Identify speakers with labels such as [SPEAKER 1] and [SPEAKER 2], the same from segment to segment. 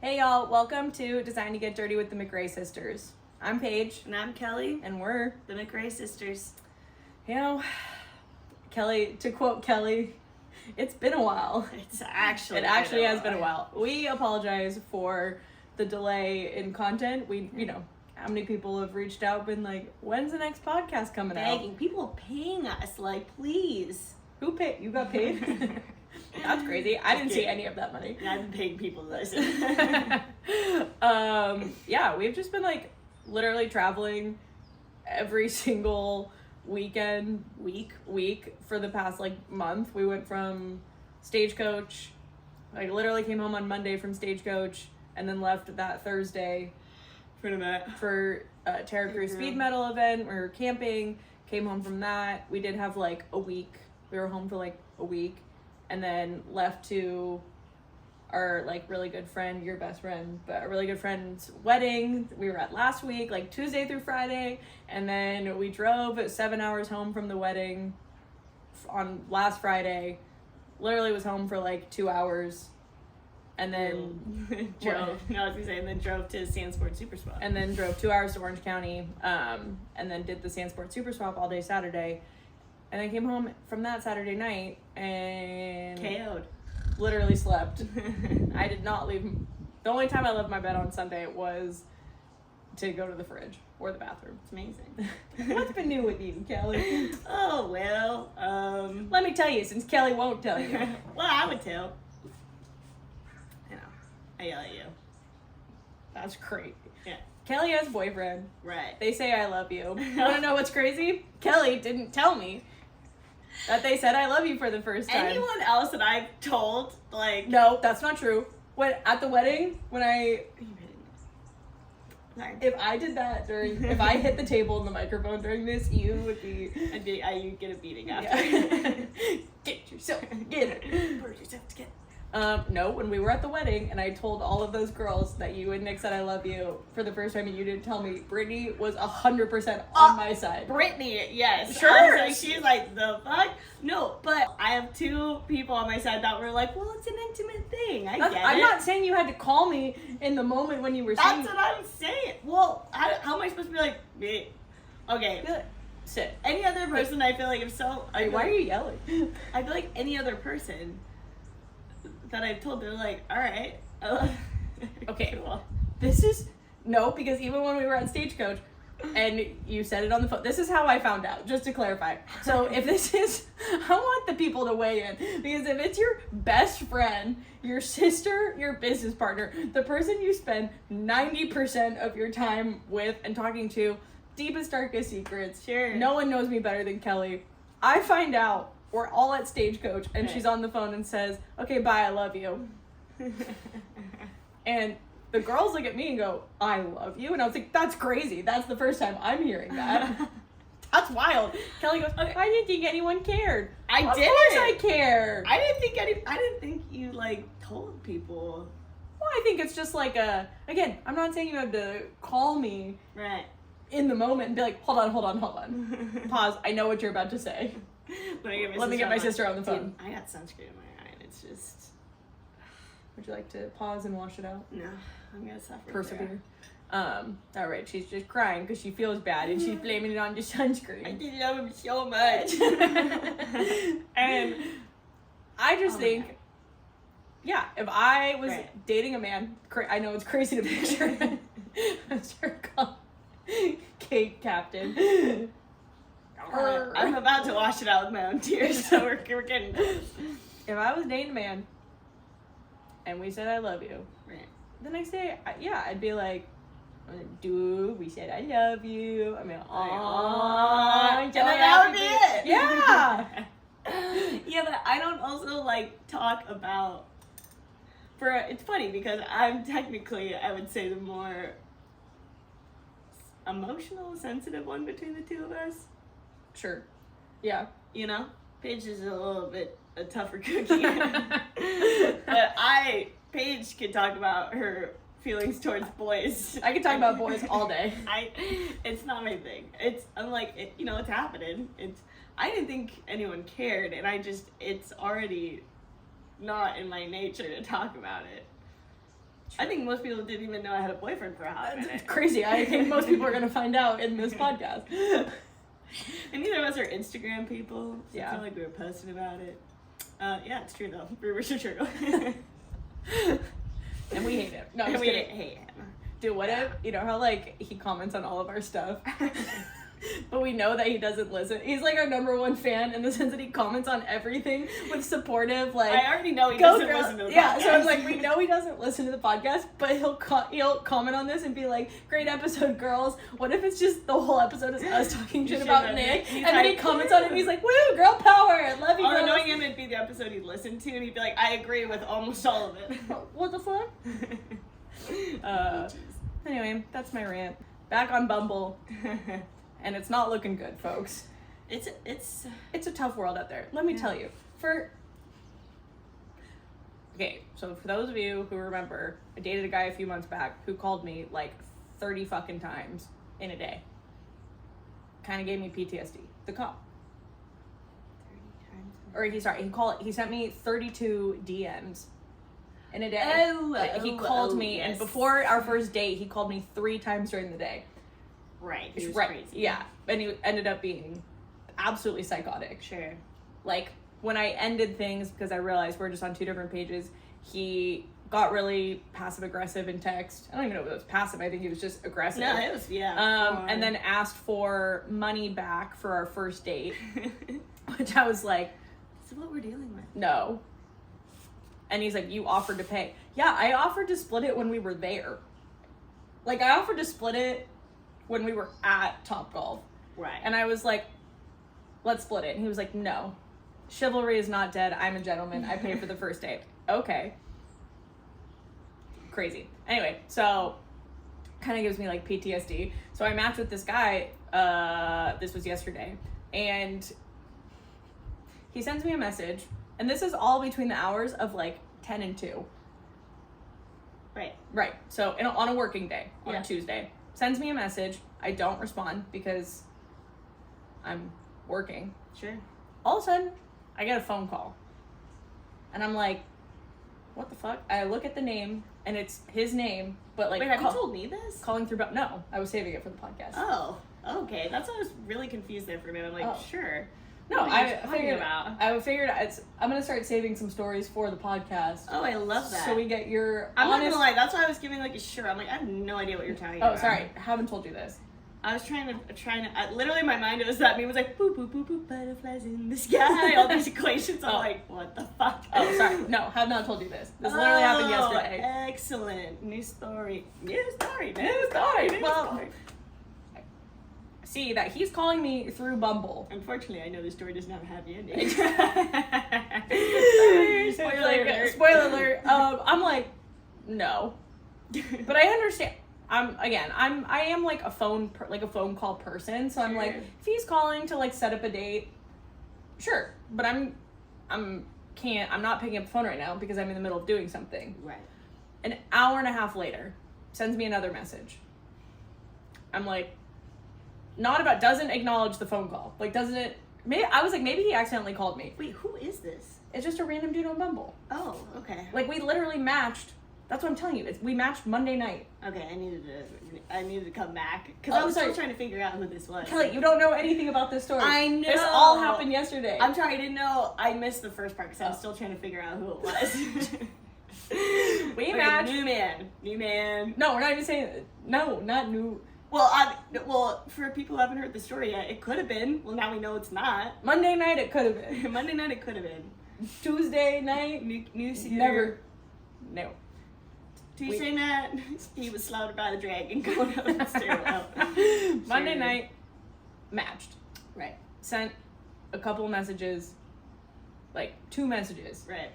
[SPEAKER 1] Hey y'all, welcome to Design to Get Dirty with the McRae Sisters. I'm Paige.
[SPEAKER 2] And I'm Kelly.
[SPEAKER 1] And we're
[SPEAKER 2] the McRae Sisters.
[SPEAKER 1] You know, Kelly, to quote Kelly, it's been a while.
[SPEAKER 2] It actually
[SPEAKER 1] has been a while. We apologize for the delay in content. How many people have reached out, been like, when's the next podcast coming out?
[SPEAKER 2] Begging, people paying us, like, please.
[SPEAKER 1] Who paid? You got paid? That's crazy. I didn't see any of that money.
[SPEAKER 2] I've been paying people this.
[SPEAKER 1] Yeah, we've just been like literally traveling every single week for the past like month. We went from Stagecoach, like literally came home on Monday from Stagecoach and then left that Thursday for a Terra Crew speed metal event. We were camping, came home from that. We did have like a week. We were home for like a week and then left to our like really good friend, your best friend, but a really good friend's wedding we were at last week, like Tuesday through Friday, and then we drove 7 hours home from the wedding on last Friday. Literally was home for like 2 hours, and then
[SPEAKER 2] drove to Sandsport Super Swap,
[SPEAKER 1] and then drove 2 hours to Orange County, and then did the Sandsport Super Swap all day Saturday, and then came home from that Saturday night and
[SPEAKER 2] KO'd.
[SPEAKER 1] Literally slept. I did not leave. The only time I left my bed on Sunday was to go to the fridge or the bathroom.
[SPEAKER 2] It's amazing.
[SPEAKER 1] What's been new with you, Kelly?
[SPEAKER 2] Oh, well,
[SPEAKER 1] let me tell you, since Kelly won't tell you.
[SPEAKER 2] Well, I would tell. You know, I yell at you.
[SPEAKER 1] That's crazy.
[SPEAKER 2] Yeah.
[SPEAKER 1] Kelly has a boyfriend.
[SPEAKER 2] Right.
[SPEAKER 1] They say I love you. You want to know what's crazy? Kelly didn't tell me that they said I love you for the first time.
[SPEAKER 2] Anyone else that I've told, like...
[SPEAKER 1] No, that's not true. At the wedding, if I did that if I hit the table and the microphone during this, you would be...
[SPEAKER 2] you'd get a beating after.
[SPEAKER 1] Yeah. Get yourself together.
[SPEAKER 2] Put yourself together.
[SPEAKER 1] No, when we were at the wedding and I told all of those girls that you and Nick said I love you for the first time and you didn't tell me, Brittany was 100% on my side.
[SPEAKER 2] Brittany, yes.
[SPEAKER 1] Sure.
[SPEAKER 2] She's like, the fuck? No, but I have two people on my side that were like, well, it's an intimate thing. I'm
[SPEAKER 1] not saying you had to call me in the moment when you were saying.
[SPEAKER 2] That's what I'm saying. Well, how am I supposed to be like, me? Okay.
[SPEAKER 1] Sit.
[SPEAKER 2] Any other person, I feel like if so...
[SPEAKER 1] Why are you yelling?
[SPEAKER 2] I feel like any other person that I've told, they're like, all right.
[SPEAKER 1] Okay.
[SPEAKER 2] Cool.
[SPEAKER 1] Because even when we were at Stagecoach and you said it on the phone, this is how I found out, just to clarify. So if I want the people to weigh in, because if it's your best friend, your sister, your business partner, the person you spend 90% of your time with and talking to, deepest, darkest secrets.
[SPEAKER 2] Sure.
[SPEAKER 1] No one knows me better than Kelly. I find out we're all at Stagecoach, and she's on the phone and says, okay, bye, I love you. And the girls look at me and go, I love you. And I was like, that's crazy. That's the first time I'm hearing that. That's wild. Kelly goes, okay. I didn't think anyone cared.
[SPEAKER 2] I didn't.
[SPEAKER 1] Of course I cared.
[SPEAKER 2] I didn't think you, like, told people.
[SPEAKER 1] Well, I think it's just like again, I'm not saying you have to call me.
[SPEAKER 2] Right.
[SPEAKER 1] In the moment and be like, hold on. Pause. I know what you're about to say. Let me get my sister on the phone.
[SPEAKER 2] I got sunscreen in my eye and it's just...
[SPEAKER 1] Would you like to pause and wash it out?
[SPEAKER 2] No, I'm gonna suffer.
[SPEAKER 1] Persevere. All right, she's just crying because she feels bad and she's blaming it on the sunscreen.
[SPEAKER 2] I did love him so much.
[SPEAKER 1] And I just think, yeah, if I was dating a man, I know it's crazy to picture as your cake captain.
[SPEAKER 2] I'm about to wash it out with my own tears, so we're getting...
[SPEAKER 1] If I was dating a man and we said I love you, the next day, I'd be like, dude, we said I love you. I mean, aww.
[SPEAKER 2] And then that would be it.
[SPEAKER 1] Yeah.
[SPEAKER 2] Yeah, but I don't also, like, talk about... It's funny because I'm technically, I would say, the more emotional, sensitive one between the two of us.
[SPEAKER 1] Sure. Yeah.
[SPEAKER 2] You know? Paige is a little bit a tougher cookie. But Paige can talk about her feelings towards boys.
[SPEAKER 1] I can talk about boys all day.
[SPEAKER 2] It's not my thing. I'm like, it's happening. I didn't think anyone cared, and it's already not in my nature to talk about it. I think most people didn't even know I had a boyfriend for a hot minute.
[SPEAKER 1] It's crazy. I think most people are going to find out in this podcast.
[SPEAKER 2] And neither of us are Instagram people. So
[SPEAKER 1] Yeah.
[SPEAKER 2] It's not like we were posting about it. Yeah, it's true though. Rumors are true.
[SPEAKER 1] And we hate him. No, I'm
[SPEAKER 2] And
[SPEAKER 1] just
[SPEAKER 2] we
[SPEAKER 1] kidding.
[SPEAKER 2] hate him.
[SPEAKER 1] Dude, what if, you know how, like, he comments on all of our stuff, but we know that he doesn't listen? He's, like, our number one fan in the sense that he comments on everything with supportive, like,
[SPEAKER 2] I already know he
[SPEAKER 1] go
[SPEAKER 2] doesn't
[SPEAKER 1] girl.
[SPEAKER 2] listen to the
[SPEAKER 1] Yeah,
[SPEAKER 2] podcast.
[SPEAKER 1] so I'm like, we know he doesn't listen to the podcast, but he'll comment on this and be like, great episode, girls. What if it's just the whole episode is us talking shit about Nick, and then he comments on it and he's like, woo, girl power, love you,
[SPEAKER 2] All
[SPEAKER 1] girls.
[SPEAKER 2] knowing him, it'd be the episode he'd listen to, and he'd be like, I agree with almost all of it.
[SPEAKER 1] What the fuck? Anyway, that's my rant. Back on Bumble, and it's not looking good, folks.
[SPEAKER 2] It's
[SPEAKER 1] It's a tough world out there. Let me tell you. Okay, so for those of you who remember, I dated a guy a few months back who called me like 30 fucking times in a day. Kind of gave me PTSD. The call.
[SPEAKER 2] 30 times.
[SPEAKER 1] He sent me 32 DMs in a day. He called me,
[SPEAKER 2] yes.
[SPEAKER 1] and before our first date, he called me 3 times during the day.
[SPEAKER 2] Right, he was
[SPEAKER 1] Right,
[SPEAKER 2] crazy.
[SPEAKER 1] yeah. And he ended up being absolutely psychotic.
[SPEAKER 2] Sure.
[SPEAKER 1] Like, when I ended things, because I realized we're just on 2 different pages, he got really passive-aggressive in text. I don't even know if it was passive. I think he was just aggressive.
[SPEAKER 2] No, it was, yeah.
[SPEAKER 1] And then asked for money back for our first date, which I was like,
[SPEAKER 2] This is what we're dealing with.
[SPEAKER 1] no. And he's like, you offered to pay. Yeah, I offered to split it when we were there. Like, I offered to split it when we were at Topgolf.
[SPEAKER 2] Right.
[SPEAKER 1] And I was like, let's split it. And he was like, no. Chivalry is not dead. I'm a gentleman. I pay for the first date. Okay. Crazy. Anyway, so kind of gives me like PTSD. So I matched with this guy. This was yesterday. And he sends me a message. And this is all between the hours of like 10 and 2.
[SPEAKER 2] Right.
[SPEAKER 1] Right. So on a working day, on
[SPEAKER 2] Yeah.
[SPEAKER 1] a Tuesday. Sends me a message. I don't respond because I'm working.
[SPEAKER 2] Sure.
[SPEAKER 1] All of a sudden, I get a phone call. And I'm like, what the fuck? I look at the name, and it's his name, but like...
[SPEAKER 2] Wait, have you told me this?
[SPEAKER 1] Calling through... No, I was saving it for the podcast.
[SPEAKER 2] Oh, okay. That's why I was really confused there for a minute. I'm like,
[SPEAKER 1] Oh.
[SPEAKER 2] sure.
[SPEAKER 1] No,
[SPEAKER 2] What are you
[SPEAKER 1] I
[SPEAKER 2] talking
[SPEAKER 1] figured
[SPEAKER 2] about?
[SPEAKER 1] I'm going to start saving some stories for the podcast.
[SPEAKER 2] Oh, I love that.
[SPEAKER 1] So we get your
[SPEAKER 2] I'm not
[SPEAKER 1] honest...
[SPEAKER 2] gonna lie, that's why I was giving like a sure. I'm like, I have no idea what you're talking about.
[SPEAKER 1] Oh, sorry. I haven't told you this.
[SPEAKER 2] I was trying to, literally my mind, it was that meme was like, boop, boop, boop, boop, butterflies in the sky, all these equations. I'm
[SPEAKER 1] Oh.
[SPEAKER 2] like, what the fuck?
[SPEAKER 1] Oh, sorry. No, have not told you this. This literally happened yesterday.
[SPEAKER 2] Excellent. New story.
[SPEAKER 1] Well, see that he's calling me through Bumble.
[SPEAKER 2] Unfortunately, I know the story does not have a happy ending.
[SPEAKER 1] Spoiler alert. I'm like, no, but I understand. I am like a phone call person. So I'm
[SPEAKER 2] Sure.
[SPEAKER 1] like, if he's calling to like set up a date, sure. But I'm not picking up the phone right now because I'm in the middle of doing something.
[SPEAKER 2] Right.
[SPEAKER 1] An hour and a half later, sends me another message. I'm like, doesn't acknowledge the phone call. Like, doesn't it? I was like, maybe he accidentally called me.
[SPEAKER 2] Wait, who is this?
[SPEAKER 1] It's just a random dude on Bumble.
[SPEAKER 2] Oh, okay.
[SPEAKER 1] Like, we literally matched. That's what I'm telling you. We matched Monday night.
[SPEAKER 2] Okay, I needed to come back because
[SPEAKER 1] Oh,
[SPEAKER 2] I was
[SPEAKER 1] sorry.
[SPEAKER 2] still trying to figure out who this was.
[SPEAKER 1] Kelly, you don't know anything about this story.
[SPEAKER 2] I know.
[SPEAKER 1] This all happened yesterday.
[SPEAKER 2] I'm sorry, I didn't know. I missed the first part because I was still trying to figure out who it was.
[SPEAKER 1] We
[SPEAKER 2] Okay,
[SPEAKER 1] matched.
[SPEAKER 2] New man.
[SPEAKER 1] No, we're not even saying. No, not new.
[SPEAKER 2] Well, for people who haven't heard the story yet, it could have been. Well, now we know it's not.
[SPEAKER 1] Monday night, it could have been.
[SPEAKER 2] Monday night, it could have been.
[SPEAKER 1] Tuesday night,
[SPEAKER 2] New Caesar.
[SPEAKER 1] never. No.
[SPEAKER 2] Tuesday night, he was slaughtered by the dragon going up the stairwell.
[SPEAKER 1] Monday
[SPEAKER 2] Sure.
[SPEAKER 1] night, matched.
[SPEAKER 2] Right.
[SPEAKER 1] Sent a couple messages, like 2 messages.
[SPEAKER 2] Right.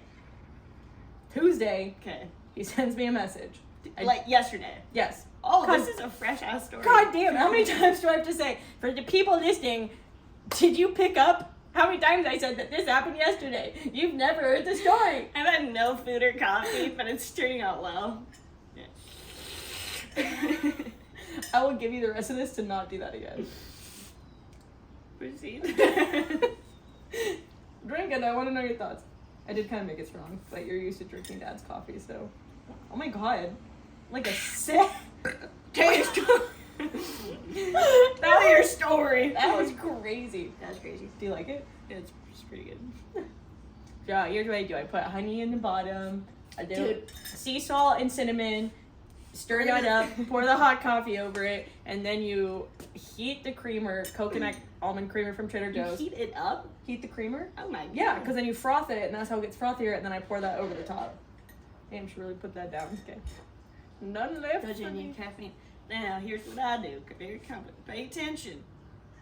[SPEAKER 1] Tuesday,
[SPEAKER 2] Okay.
[SPEAKER 1] he sends me a message.
[SPEAKER 2] Like yesterday.
[SPEAKER 1] Yes.
[SPEAKER 2] Oh,
[SPEAKER 1] God-
[SPEAKER 2] this is a fresh ass story.
[SPEAKER 1] God damn, how many times do I have to say, for the people listening, did you pick up how many times I said that this happened yesterday? You've never heard the story.
[SPEAKER 2] I've had no food or coffee, but it's turning out well. Yeah.
[SPEAKER 1] I will give you the rest of this to not do that again.
[SPEAKER 2] Proceed.
[SPEAKER 1] Drink it, I want to know your thoughts. I did kind of make it strong, but you're used to drinking Dad's coffee, so. Oh my god. like a sick.
[SPEAKER 2] Tell your story. Tell your story.
[SPEAKER 1] That was crazy.
[SPEAKER 2] That's crazy.
[SPEAKER 1] Do you like it?
[SPEAKER 2] It's pretty good.
[SPEAKER 1] Yeah, here's what I do. I put honey in the bottom. I do
[SPEAKER 2] Dude.
[SPEAKER 1] sea salt and cinnamon. Stir that up. Pour the hot coffee over it, and then you heat the creamer, coconut almond creamer from Trader
[SPEAKER 2] You
[SPEAKER 1] Joe's.
[SPEAKER 2] heat it up?
[SPEAKER 1] Heat the creamer.
[SPEAKER 2] Oh my god.
[SPEAKER 1] Yeah, because then you froth it, and that's how it gets frothier, and then I pour that over the top. Damn, should really put that down. Okay. None left.
[SPEAKER 2] Does you need caffeine? Now, here's what I do. Very confident. Pay attention.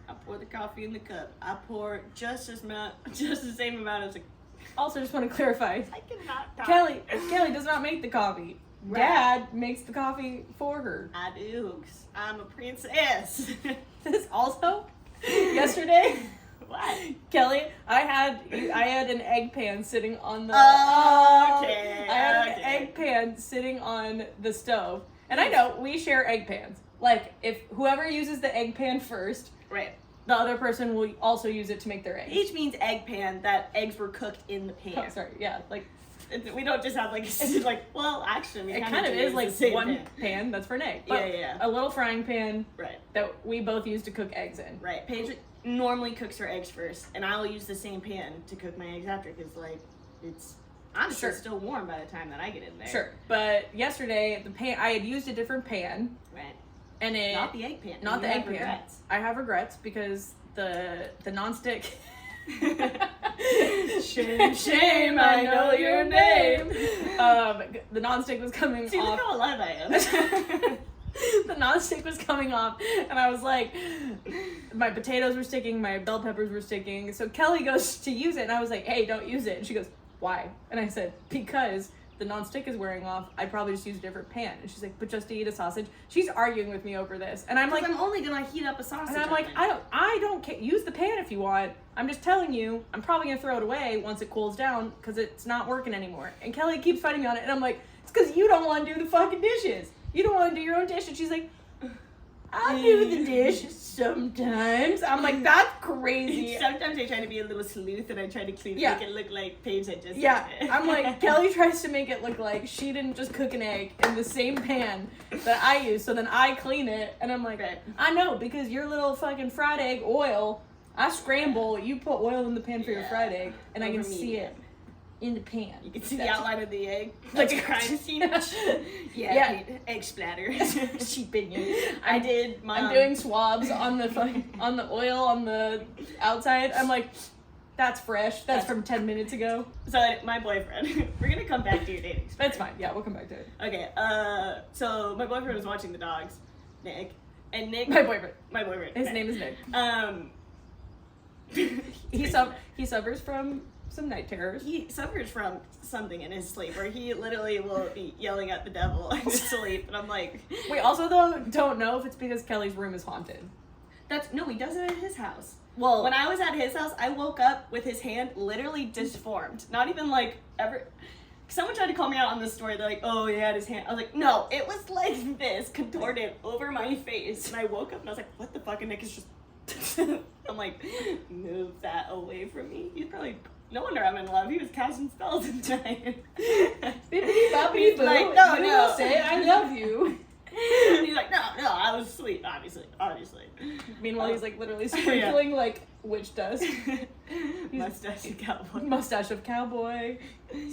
[SPEAKER 2] I pour the coffee in the cup. I pour just the same amount as a...
[SPEAKER 1] Also, just want to clarify.
[SPEAKER 2] I cannot talk.
[SPEAKER 1] Kelly does not make the coffee.
[SPEAKER 2] Right.
[SPEAKER 1] Dad makes the coffee for her.
[SPEAKER 2] I do. 'Cause I'm a princess.
[SPEAKER 1] This also, yesterday,
[SPEAKER 2] What?
[SPEAKER 1] Kelly, I had an egg pan sitting on the.
[SPEAKER 2] Okay.
[SPEAKER 1] I had an
[SPEAKER 2] Okay.
[SPEAKER 1] egg pan sitting on the stove, and I know we share egg pans. Like, if whoever uses the egg pan first,
[SPEAKER 2] Right.
[SPEAKER 1] the other person will also use it to make their eggs.
[SPEAKER 2] Each means egg pan, that eggs were cooked in the pan.
[SPEAKER 1] Oh, sorry, yeah, like
[SPEAKER 2] We don't just have like, well, actually, we
[SPEAKER 1] it
[SPEAKER 2] kind
[SPEAKER 1] kind of is
[SPEAKER 2] the
[SPEAKER 1] like
[SPEAKER 2] same
[SPEAKER 1] one
[SPEAKER 2] pan.
[SPEAKER 1] pan that's for an egg.
[SPEAKER 2] Yeah,
[SPEAKER 1] But
[SPEAKER 2] yeah.
[SPEAKER 1] a little frying pan
[SPEAKER 2] Right.
[SPEAKER 1] that we both use to cook eggs in.
[SPEAKER 2] Right. Paige normally cooks her eggs first, and I will use the same pan to cook my eggs after, because, like, it's honestly
[SPEAKER 1] Sure.
[SPEAKER 2] still warm by the time that I get in there.
[SPEAKER 1] Sure, but yesterday the pan I had used a different pan,
[SPEAKER 2] Right.
[SPEAKER 1] and it
[SPEAKER 2] Not the egg pan.
[SPEAKER 1] not
[SPEAKER 2] You
[SPEAKER 1] the
[SPEAKER 2] have
[SPEAKER 1] egg pan.
[SPEAKER 2] regrets.
[SPEAKER 1] I have regrets because the nonstick.
[SPEAKER 2] Shame, I know your name.
[SPEAKER 1] The nonstick was coming
[SPEAKER 2] See, look
[SPEAKER 1] off.
[SPEAKER 2] how alive I am.
[SPEAKER 1] The nonstick was coming off, and I was like, my potatoes were sticking, my bell peppers were sticking. So Kelly goes to use it, and I was like, hey, don't use it. And she goes, why? And I said, because the nonstick is wearing off. I'd probably just use a different pan. And she's like, but just to eat a sausage. She's arguing with me over this, and I'm like,
[SPEAKER 2] I'm only gonna heat up a sausage.
[SPEAKER 1] and I'm like, I don't care. Use the pan if you want. I'm just telling you, I'm probably gonna throw it away once it cools down because it's not working anymore. And Kelly keeps fighting me on it, and I'm like, it's because you don't want to do the fucking dishes. You don't want to do your own dish. And she's like, I do the dish sometimes. I'm like, that's crazy.
[SPEAKER 2] Sometimes I try to be a little sleuth, and I try to clean
[SPEAKER 1] Yeah.
[SPEAKER 2] make it look like Paige had just
[SPEAKER 1] Yeah,
[SPEAKER 2] done it.
[SPEAKER 1] I'm like, Kelly tries to make it look like she didn't just cook an egg in the same pan that I use, so then I clean it, and I'm like,
[SPEAKER 2] Right.
[SPEAKER 1] I know, because your little fucking fried egg oil, I scramble, you put oil in the pan for your
[SPEAKER 2] Yeah.
[SPEAKER 1] fried egg, and I can
[SPEAKER 2] Over
[SPEAKER 1] see
[SPEAKER 2] medium.
[SPEAKER 1] it in the pan.
[SPEAKER 2] You can see the
[SPEAKER 1] That's-
[SPEAKER 2] outline of the egg,
[SPEAKER 1] Like
[SPEAKER 2] like
[SPEAKER 1] a
[SPEAKER 2] a crime scene.
[SPEAKER 1] Yeah.
[SPEAKER 2] Egg splatter.
[SPEAKER 1] Sheep opinion.
[SPEAKER 2] I did.
[SPEAKER 1] I'm doing swabs on the on the oil on the outside. I'm like, that's fresh. That's from 10 minutes ago.
[SPEAKER 2] So my boyfriend. We're gonna come back to your dating.
[SPEAKER 1] That's fine. Yeah, we'll come back to it.
[SPEAKER 2] Okay. So my boyfriend was watching the dogs, Nick, and Nick.
[SPEAKER 1] My boyfriend.
[SPEAKER 2] My boyfriend.
[SPEAKER 1] His
[SPEAKER 2] okay.
[SPEAKER 1] name is Nick. He suffers from some night terrors.
[SPEAKER 2] He suffers from something in his sleep where he literally will be yelling at the devil in his sleep, and I'm like,
[SPEAKER 1] We also though don't know if it's because Kelly's room is haunted.
[SPEAKER 2] no, he does it at his house.
[SPEAKER 1] Well,
[SPEAKER 2] When I was at his house, I woke up with his hand literally disformed. Not even like ever. Someone tried to call me out on this story. They're like, oh, he had his hand. I was like, no, it was like this, contorted over my face. And I woke up and I was like, what the fuck? And Nick is just. I'm like, move that away from me. He's probably. No wonder I'm in love. He was casting spells tonight.
[SPEAKER 1] bippity boppity boo.
[SPEAKER 2] Like, no,
[SPEAKER 1] you
[SPEAKER 2] no.
[SPEAKER 1] will say I love you.
[SPEAKER 2] He's like, no, I was asleep, obviously.
[SPEAKER 1] Meanwhile, he's like literally sprinkling like witch dust.
[SPEAKER 2] Mustache and cowboy.
[SPEAKER 1] Mustache of cowboy,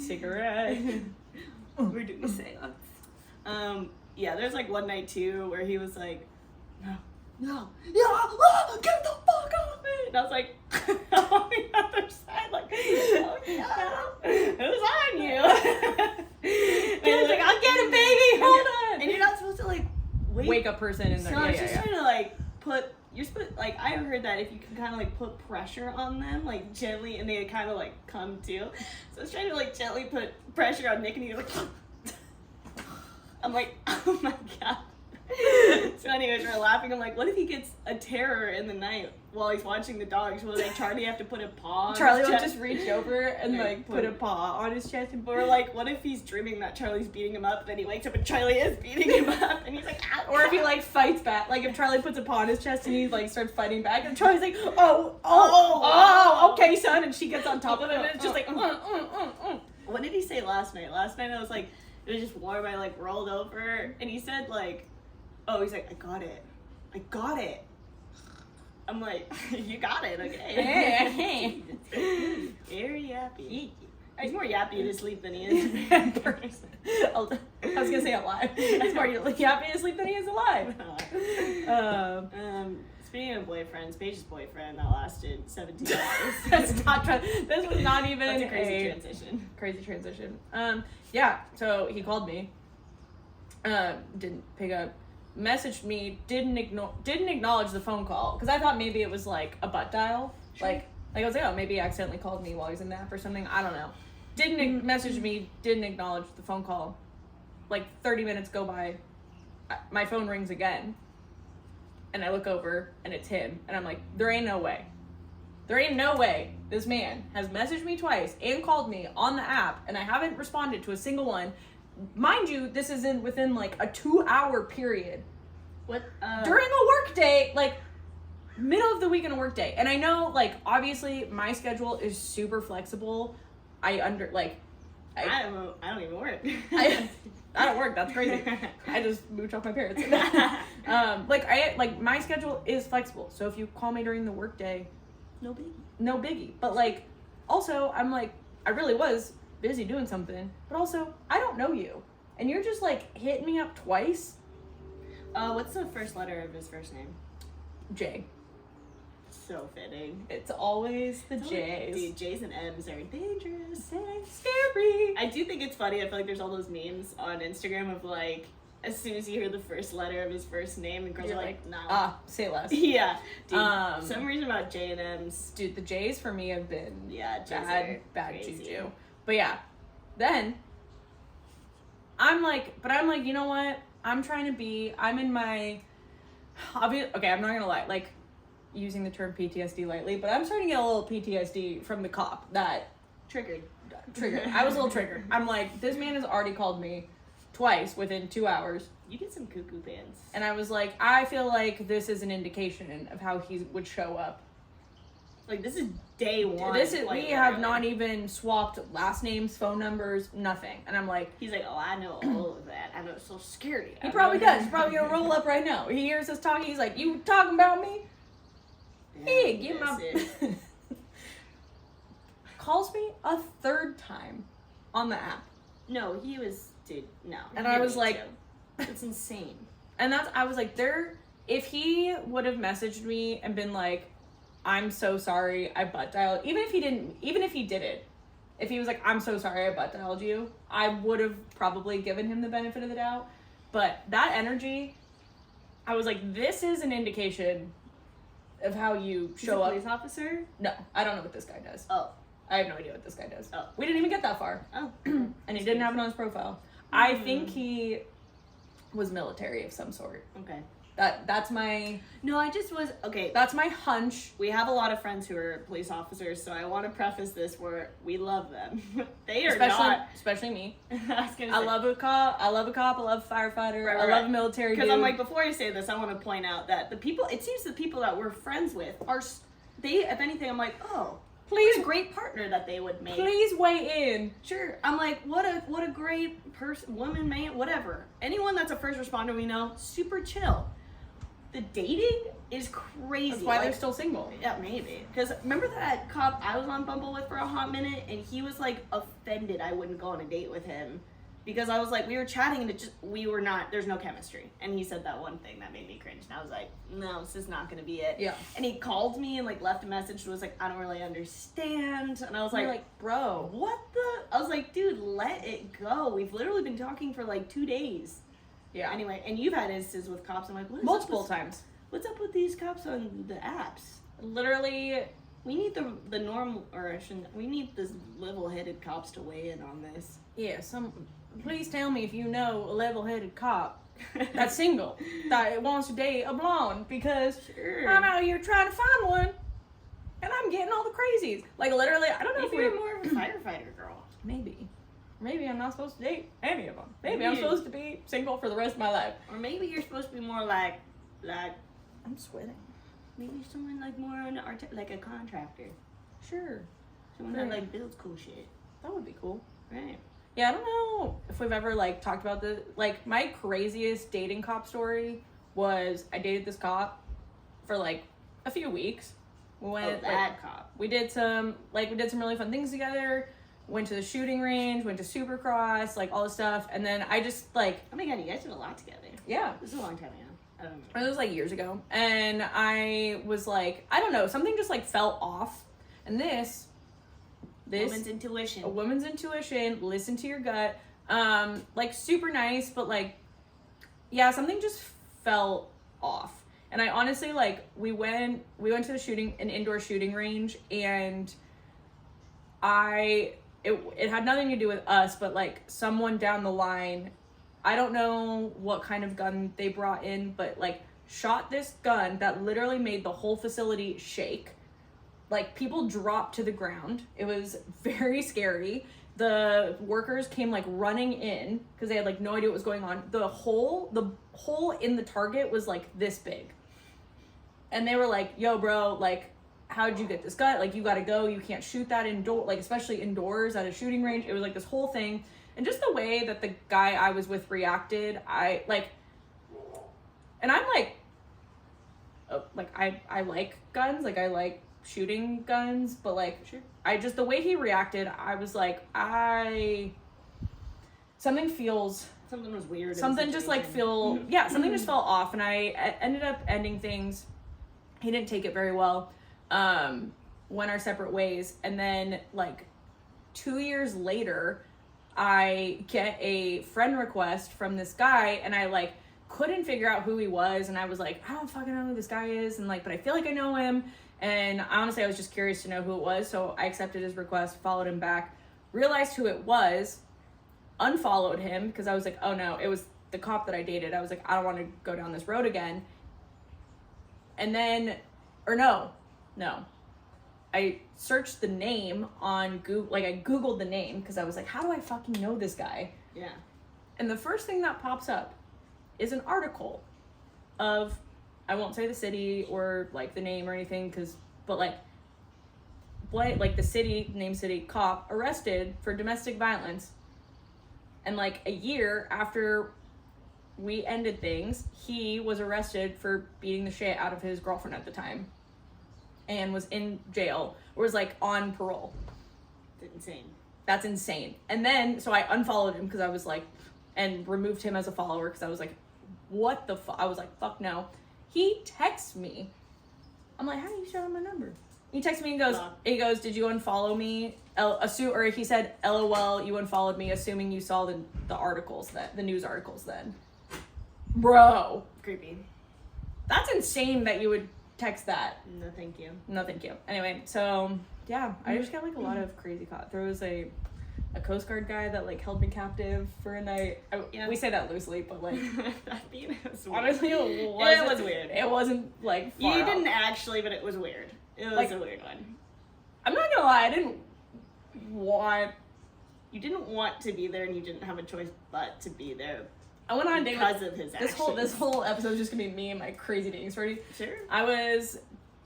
[SPEAKER 1] cigarette.
[SPEAKER 2] We're doing a seance. Yeah, there's like one night too where he was like, no, get the fuck off me. And I was like, on the other side, like, oh no, who's on you? And he was like, I'll get it, baby, hold on. And you're not supposed to like
[SPEAKER 1] Wake up person in
[SPEAKER 2] So
[SPEAKER 1] there.
[SPEAKER 2] I was
[SPEAKER 1] Yeah,
[SPEAKER 2] just
[SPEAKER 1] yeah,
[SPEAKER 2] trying to like you're supposed like I heard that if you can kind of like put pressure on them like gently and they kind of like come to. So I was trying to like gently put pressure on Nick and he was like, I'm like, oh my god. So anyways, we're laughing. I'm like, what if he gets a terror in the night while he's watching the dogs? Will like Charlie have to put a paw on
[SPEAKER 1] Charlie
[SPEAKER 2] his
[SPEAKER 1] will
[SPEAKER 2] chest?
[SPEAKER 1] just reach over and like put a paw on his chest and
[SPEAKER 2] Or like, what if he's dreaming that Charlie's beating him up, then he wakes up and Charlie is beating him up, and he's like, ow.
[SPEAKER 1] or if he like fights back, like if Charlie puts a paw on his chest and he like starts fighting back, and Charlie's like, oh, okay, son, and she gets on top of him, and it's just like,
[SPEAKER 2] What did he say last night? Last night I was like, It was just warm. I like rolled over, and he said like, "Oh, he's like, I got it." I'm like, "You got it, okay." Very yappy. He's more yappy in his sleep than he is in person.
[SPEAKER 1] I was gonna say alive. He's more yappy in his sleep than he is alive.
[SPEAKER 2] Speaking of boyfriends, Paige's boyfriend that lasted 17 hours.
[SPEAKER 1] That's not this was not even
[SPEAKER 2] That's a crazy transition.
[SPEAKER 1] Crazy transition. Yeah. So he called me. Didn't pick up. Messaged me. Didn't acknowledge the phone call because I thought maybe it was like a butt dial.
[SPEAKER 2] Sure.
[SPEAKER 1] Like I was like, oh, maybe he accidentally called me while he's in the app or something. I don't know. Didn't message me. Didn't acknowledge the phone call. Like 30 minutes go by. My phone rings again. And I look over, and it's him. And I'm like, there ain't no way. There ain't no way this man has messaged me twice and called me on the app, and I haven't responded to a single one. Mind you, this is within like a 2-hour period.
[SPEAKER 2] What?
[SPEAKER 1] During a work day, like, middle of the week in a work day. And I know, like, obviously, my schedule is super flexible. I don't even work. I don't work. That's crazy. I just mooch off my parents. My schedule is flexible. So if you call me during the workday,
[SPEAKER 2] No biggie.
[SPEAKER 1] But like, also I'm like, I really was busy doing something. But also, I don't know you, and you're just like hitting me up twice.
[SPEAKER 2] What's the first letter of his first name?
[SPEAKER 1] J.
[SPEAKER 2] So fitting.
[SPEAKER 1] It's always the J's.
[SPEAKER 2] Dude, J's and M's are dangerous.
[SPEAKER 1] Scary.
[SPEAKER 2] I do think it's funny. I feel like there's all those memes on Instagram of like, as soon as you hear the first letter of his first name, and girls are like, no.
[SPEAKER 1] Say less.
[SPEAKER 2] Yeah. Dude, some reason about J and M's.
[SPEAKER 1] Dude, the J's for me have been bad
[SPEAKER 2] crazy.
[SPEAKER 1] juju. But yeah, then I'm like, you know what? I'm in my, okay, I'm not gonna lie, like, using the term PTSD lightly, but I'm starting to get a little PTSD from the cop that
[SPEAKER 2] Triggered.
[SPEAKER 1] I was a little triggered. I'm like, this man has already called me twice within 2 hours.
[SPEAKER 2] You get some cuckoo pants.
[SPEAKER 1] And I was like, I feel like this is an indication of how he would show up.
[SPEAKER 2] Like, this is day one.
[SPEAKER 1] We have not even swapped last names, phone numbers, nothing. And I'm like...
[SPEAKER 2] He's like, oh, I know all of that. I know Social Security.
[SPEAKER 1] He probably does. He's probably gonna roll up right now. He hears us talking. He's like, you talking about me? Hey, give my... Calls me a third time on the app.
[SPEAKER 2] No, he was... Dude, no.
[SPEAKER 1] And I was like...
[SPEAKER 2] It's insane.
[SPEAKER 1] And I was like, if he would have messaged me and been like, I'm so sorry, I butt dialed, even if he did it, if he was like, I'm so sorry, I butt dialed you, I would have probably given him the benefit of the doubt. But that energy, I was like, this is an indication of how you show up.
[SPEAKER 2] Police officer?
[SPEAKER 1] No, I don't know what this guy does.
[SPEAKER 2] Oh.
[SPEAKER 1] I have no idea what this guy does.
[SPEAKER 2] Oh.
[SPEAKER 1] We didn't even get that far.
[SPEAKER 2] Oh.
[SPEAKER 1] And he didn't have it on his profile. I think he was military of some sort.
[SPEAKER 2] Okay.
[SPEAKER 1] That's my...
[SPEAKER 2] No, I just was... Okay.
[SPEAKER 1] That's my hunch.
[SPEAKER 2] We have a lot of friends who are police officers, so I want to preface this where we love them. They are not...
[SPEAKER 1] Especially me.
[SPEAKER 2] I
[SPEAKER 1] love a cop. I love a firefighter.
[SPEAKER 2] Right,
[SPEAKER 1] I love a military dude.
[SPEAKER 2] Because I'm like, before I say this, I want to point out that the people... It seems the people that we're friends with are... They, if anything, I'm like, oh... Please, what a great partner that they would make.
[SPEAKER 1] Please weigh in.
[SPEAKER 2] Sure. I'm like, what a great person, woman, man, whatever. Anyone that's a first responder we know, super chill. The dating is crazy.
[SPEAKER 1] That's why they're still single.
[SPEAKER 2] Yeah, maybe. Because remember that cop I was on Bumble with for a hot minute, and he was like offended I wouldn't go on a date with him. Because I was like, we were chatting and there's no chemistry. And he said that one thing that made me cringe. And I was like, no, this is not going to be it.
[SPEAKER 1] Yeah.
[SPEAKER 2] And he called me and like left a message and was like, I don't really understand. And I was
[SPEAKER 1] like, bro,
[SPEAKER 2] what the? I was like, dude, let it go. We've literally been talking for like 2 days.
[SPEAKER 1] Yeah.
[SPEAKER 2] Anyway, and you've had instances with cops. I'm like,
[SPEAKER 1] multiple times.
[SPEAKER 2] What's up with these cops on the apps?
[SPEAKER 1] Literally,
[SPEAKER 2] we need the normal, we need this level-headed cops to weigh in on this.
[SPEAKER 1] Yeah, please tell me if you know a level-headed cop that's single, that wants to date a blonde, because I'm out here trying to find one, and I'm getting all the crazies. Like, literally, I don't know if
[SPEAKER 2] you're more of a firefighter girl.
[SPEAKER 1] Maybe I'm not supposed to date any of them. Maybe I'm supposed to be single for the rest of my life.
[SPEAKER 2] Or maybe you're supposed to be more like
[SPEAKER 1] I'm sweating.
[SPEAKER 2] Maybe someone like more on like a contractor.
[SPEAKER 1] Sure.
[SPEAKER 2] Someone that like builds cool shit.
[SPEAKER 1] That would be cool.
[SPEAKER 2] Right.
[SPEAKER 1] Yeah, I don't know if we've ever, like, talked about this. Like, my craziest dating cop story was I dated this cop for, like, a few weeks. We went,
[SPEAKER 2] cop.
[SPEAKER 1] We did some really fun things together. Went to the shooting range, went to Supercross, like, all this stuff. And then I just, like...
[SPEAKER 2] Oh my god, you guys did a lot together.
[SPEAKER 1] Yeah.
[SPEAKER 2] This is a long time ago. I don't know.
[SPEAKER 1] It was, like, years ago. And I was, like, I don't know, something just, like, fell off. And this
[SPEAKER 2] woman's intuition.
[SPEAKER 1] A woman's intuition, listen to your gut. Like, super nice, but, like, yeah, something just fell off. And I honestly, like, we went to an indoor shooting range, and it had nothing to do with us, but, like, someone down the line, I don't know what kind of gun they brought in, but, like, shot this gun that literally made the whole facility shake. Like, people dropped to the ground. It was very scary. The workers came, like, running in because they had, like, no idea what was going on. The hole in the target was, like, this big. And they were like, yo, bro, like, how'd you get this gun? Like, you gotta go. You can't shoot that like, especially indoors at a shooting range. It was, like, this whole thing. And just the way that the guy I was with reacted, I like guns. Like, I like shooting guns, but, like,
[SPEAKER 2] sure.
[SPEAKER 1] The way he reacted, I was like, something
[SPEAKER 2] was weird.
[SPEAKER 1] Something just, like, something just fell off, and I ended up ending things. He didn't take it very well, went our separate ways, and then, like, 2 years later, I get a friend request from this guy, and I, like, couldn't figure out who he was, and I was like, I don't fucking know who this guy is, and, like, but I feel like I know him. And honestly, I was just curious to know who it was, so I accepted his request, followed him back, realized who it was, unfollowed him, because I was like, oh no, it was the cop that I dated. I was like, I don't want to go down this road again. And then, I searched the name on Google, like, I Googled the name, because I was like, how do I fucking know this guy?
[SPEAKER 2] Yeah.
[SPEAKER 1] And the first thing that pops up is an article of, I won't say the city or, like, the name or anything, but the city cop arrested for domestic violence. And, like, a year after we ended things, he was arrested for beating the shit out of his girlfriend at the time and was in jail, or was, like, on parole. That's insane. And then, so I unfollowed him because I was like, and removed him as a follower because I was like, what the fuck? I was like, fuck no. He texts me. I'm like, how do you show my number? He texts me and goes, did you unfollow me? Or he said, LOL, you unfollowed me, assuming you saw the news articles then. Bro.
[SPEAKER 2] Creepy.
[SPEAKER 1] That's insane that you would text that.
[SPEAKER 2] No, thank you.
[SPEAKER 1] No, thank you. Anyway, so, yeah, I just got, like, a lot of crazy caught. There was a Coast Guard guy that, like, held me captive for a night. We say that loosely, but, like, honestly, it was weird. It wasn't, like, far
[SPEAKER 2] You
[SPEAKER 1] out.
[SPEAKER 2] didn't actually, but it was weird. It was, like, a weird one.
[SPEAKER 1] I'm not gonna lie,
[SPEAKER 2] You didn't want to be there, and you didn't have a choice but to be there.
[SPEAKER 1] I went on a date
[SPEAKER 2] because of his actions.
[SPEAKER 1] This whole episode is just gonna be me and my crazy dating story.
[SPEAKER 2] Sure.
[SPEAKER 1] I was,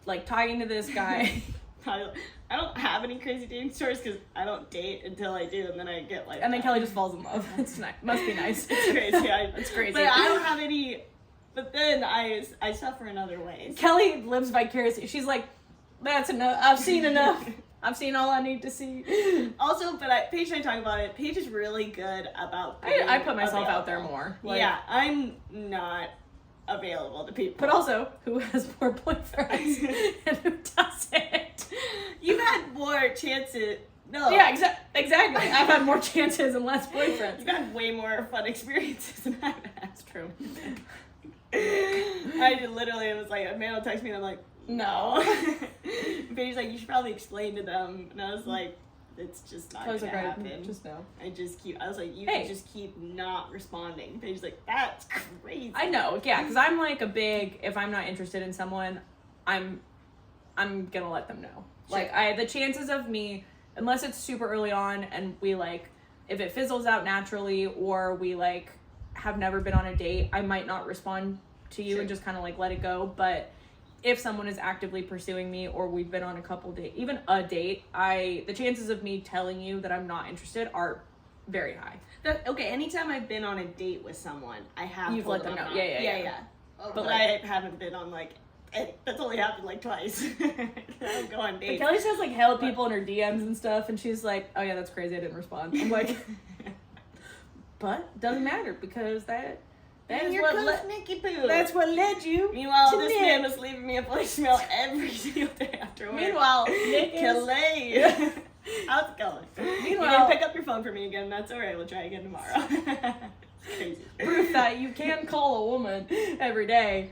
[SPEAKER 1] like, talking to this guy.
[SPEAKER 2] I don't have any crazy dating stories because I don't date until I do, and then I get, like...
[SPEAKER 1] And then Kelly just falls in love. It's nice. Must be nice.
[SPEAKER 2] It's crazy.
[SPEAKER 1] It's crazy.
[SPEAKER 2] But I don't have any... But then I suffer in other ways.
[SPEAKER 1] Kelly lives vicariously. She's like, that's enough. I've seen enough. I've seen all I need to see.
[SPEAKER 2] Also, but Paige and I talk about it. Paige is really good about being
[SPEAKER 1] I put myself
[SPEAKER 2] available.
[SPEAKER 1] out there more. Like,
[SPEAKER 2] yeah, I'm not available to people.
[SPEAKER 1] But also, who has more boyfriends and who doesn't?
[SPEAKER 2] You've had more chances. No.
[SPEAKER 1] Yeah, exactly. I've had more chances and less boyfriends.
[SPEAKER 2] You've had way more fun experiences than I've had.
[SPEAKER 1] That's true.
[SPEAKER 2] I literally was like, a man will text me and I'm like, no. Paige like, you should probably explain to them. And I was like, it's just not gonna happen.
[SPEAKER 1] Just no.
[SPEAKER 2] I was like, you can just keep not responding. Paige's like, that's crazy.
[SPEAKER 1] I know, yeah, because I'm like if I'm not interested in someone, I'm gonna let them know. Sure. Like, the chances of me, unless it's super early on and we, like, if it fizzles out naturally or we, like, have never been on a date, I might not respond to you and just kind of, like, let it go. But if someone is actively pursuing me or we've been on a couple dates, even a date, the chances of me telling you that I'm not interested are very high.
[SPEAKER 2] Okay, anytime I've been on a date with someone, I have
[SPEAKER 1] You've
[SPEAKER 2] told
[SPEAKER 1] let them know.
[SPEAKER 2] I'm not.
[SPEAKER 1] Yeah.
[SPEAKER 2] But
[SPEAKER 1] like,
[SPEAKER 2] I haven't been on like, that's only happened like twice. I don't go on
[SPEAKER 1] but
[SPEAKER 2] dates.
[SPEAKER 1] Kelly says like hello people in her DMs and stuff, and she's like, oh yeah, that's crazy, I didn't respond. I'm like, but doesn't matter because that's what
[SPEAKER 2] Nicky Poo.
[SPEAKER 1] that's what led you.
[SPEAKER 2] Meanwhile,
[SPEAKER 1] to
[SPEAKER 2] this
[SPEAKER 1] Nick.
[SPEAKER 2] man was leaving me a voicemail every single day after work.
[SPEAKER 1] Meanwhile, Nick is
[SPEAKER 2] Kelly. How's it going? You didn't pick up your phone for me again. That's alright. We'll try again tomorrow. Crazy.
[SPEAKER 1] proof that you can call a woman every day.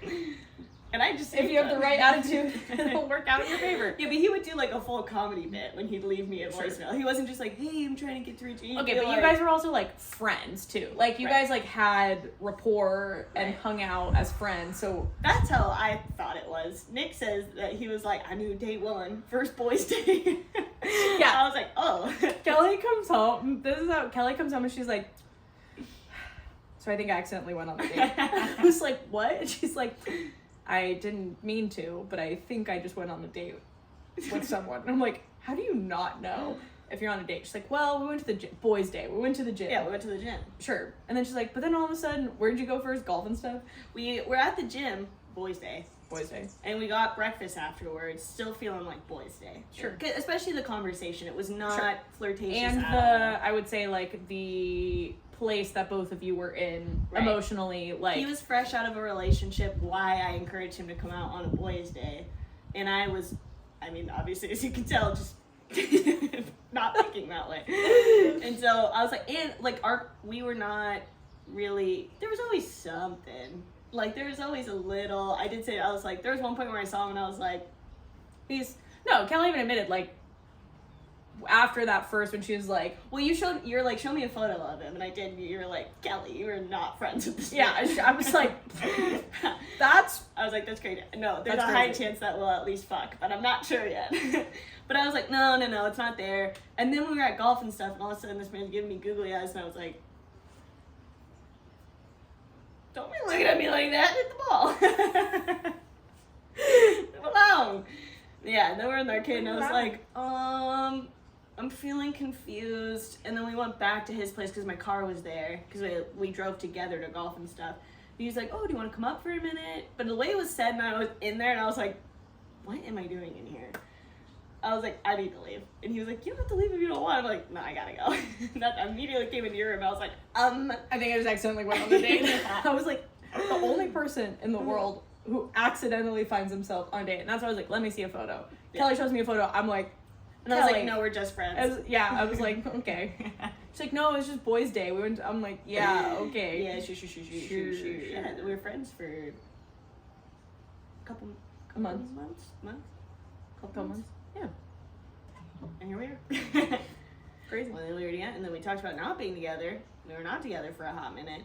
[SPEAKER 2] And I just
[SPEAKER 1] If you have the right attitude, it'll work out in your favor.
[SPEAKER 2] Yeah, but he would do like a full comedy bit when he'd leave me a voicemail. He wasn't just like, hey, I'm trying to get through to you.
[SPEAKER 1] Okay, but you guys were also like friends too. Like you guys like had rapport and hung out as friends. So
[SPEAKER 2] that's how I thought it was. Nick says that he was like, I knew day one, first boys' day.
[SPEAKER 1] Yeah.
[SPEAKER 2] I was like, oh.
[SPEAKER 1] Kelly comes home. This is how Kelly comes home and she's like, so I think I accidentally went on the date. I was like, what? And she's like, I didn't mean to, but I think I just went on a date with someone. And I'm like, how do you not know if you're on a date? She's like, well, we went to the gym. Boys' day. We went to the gym.
[SPEAKER 2] Yeah, we went to the gym.
[SPEAKER 1] Sure. And then she's like, but then all of a sudden, where'd you go first? Golf and stuff?
[SPEAKER 2] We were at the gym, boys' day.
[SPEAKER 1] Boys' day.
[SPEAKER 2] And we got breakfast afterwards, still feeling like boys' day.
[SPEAKER 1] Sure.
[SPEAKER 2] Especially the conversation. It was not flirtatious
[SPEAKER 1] And
[SPEAKER 2] at all.
[SPEAKER 1] I would say, like, the place that both of you were in emotionally, like...
[SPEAKER 2] He was fresh out of a relationship, why I encouraged him to come out on a boys' day. And I was, I mean, obviously, as you can tell, just not thinking that way. And so I was like, and, like, we were not really, there was always something. Like, there was always a little, I did say, I was like, there was one point where I saw him and I was like,
[SPEAKER 1] No, Kelly even admitted, like, after that first, when she was like,
[SPEAKER 2] well, you're like, show me a photo of him, and I did, you were like, Kelly, you were not friends with this
[SPEAKER 1] yeah,
[SPEAKER 2] man.
[SPEAKER 1] I was like,
[SPEAKER 2] I was like, that's crazy. No, there's
[SPEAKER 1] That's
[SPEAKER 2] a high
[SPEAKER 1] crazy.
[SPEAKER 2] chance that we'll at least fuck, but I'm not sure yet. But I was like, no, it's not there. And then we were at golf and stuff, and all of a sudden this man's giving me googly eyes, and I was like, don't be looking at me like that, hit the ball. Leave it alone. Yeah, and then we're in the arcade, and I was like, I'm feeling confused. And then we went back to his place because my car was there, because we drove together to golf and stuff. And he's like, oh, do you want to come up for a minute? But the way it was said, and I was in there, and I was like, what am I doing in here? I was like, I need to leave. And he was like, you don't have to leave if you don't want. I'm like, no, I gotta go. And that immediately came into your room. I was like,
[SPEAKER 1] I think I just accidentally went on the date. I was like, the only person in the world who accidentally finds himself on a date. And that's why I was like, let me see a photo.
[SPEAKER 2] Yeah.
[SPEAKER 1] Kelly shows me a photo. I'm like,
[SPEAKER 2] and I was like, no, we're just friends.
[SPEAKER 1] I was like, okay. She's like, no, it's just boys' day. We went. I'm like, yeah, okay.
[SPEAKER 2] Yeah, sure. Yeah, we were friends for a couple
[SPEAKER 1] months.
[SPEAKER 2] Couple months.
[SPEAKER 1] Yeah.
[SPEAKER 2] And here we are.
[SPEAKER 1] Crazy.
[SPEAKER 2] Well, then we were together, and then we talked about not being together. We were not together for a hot minute,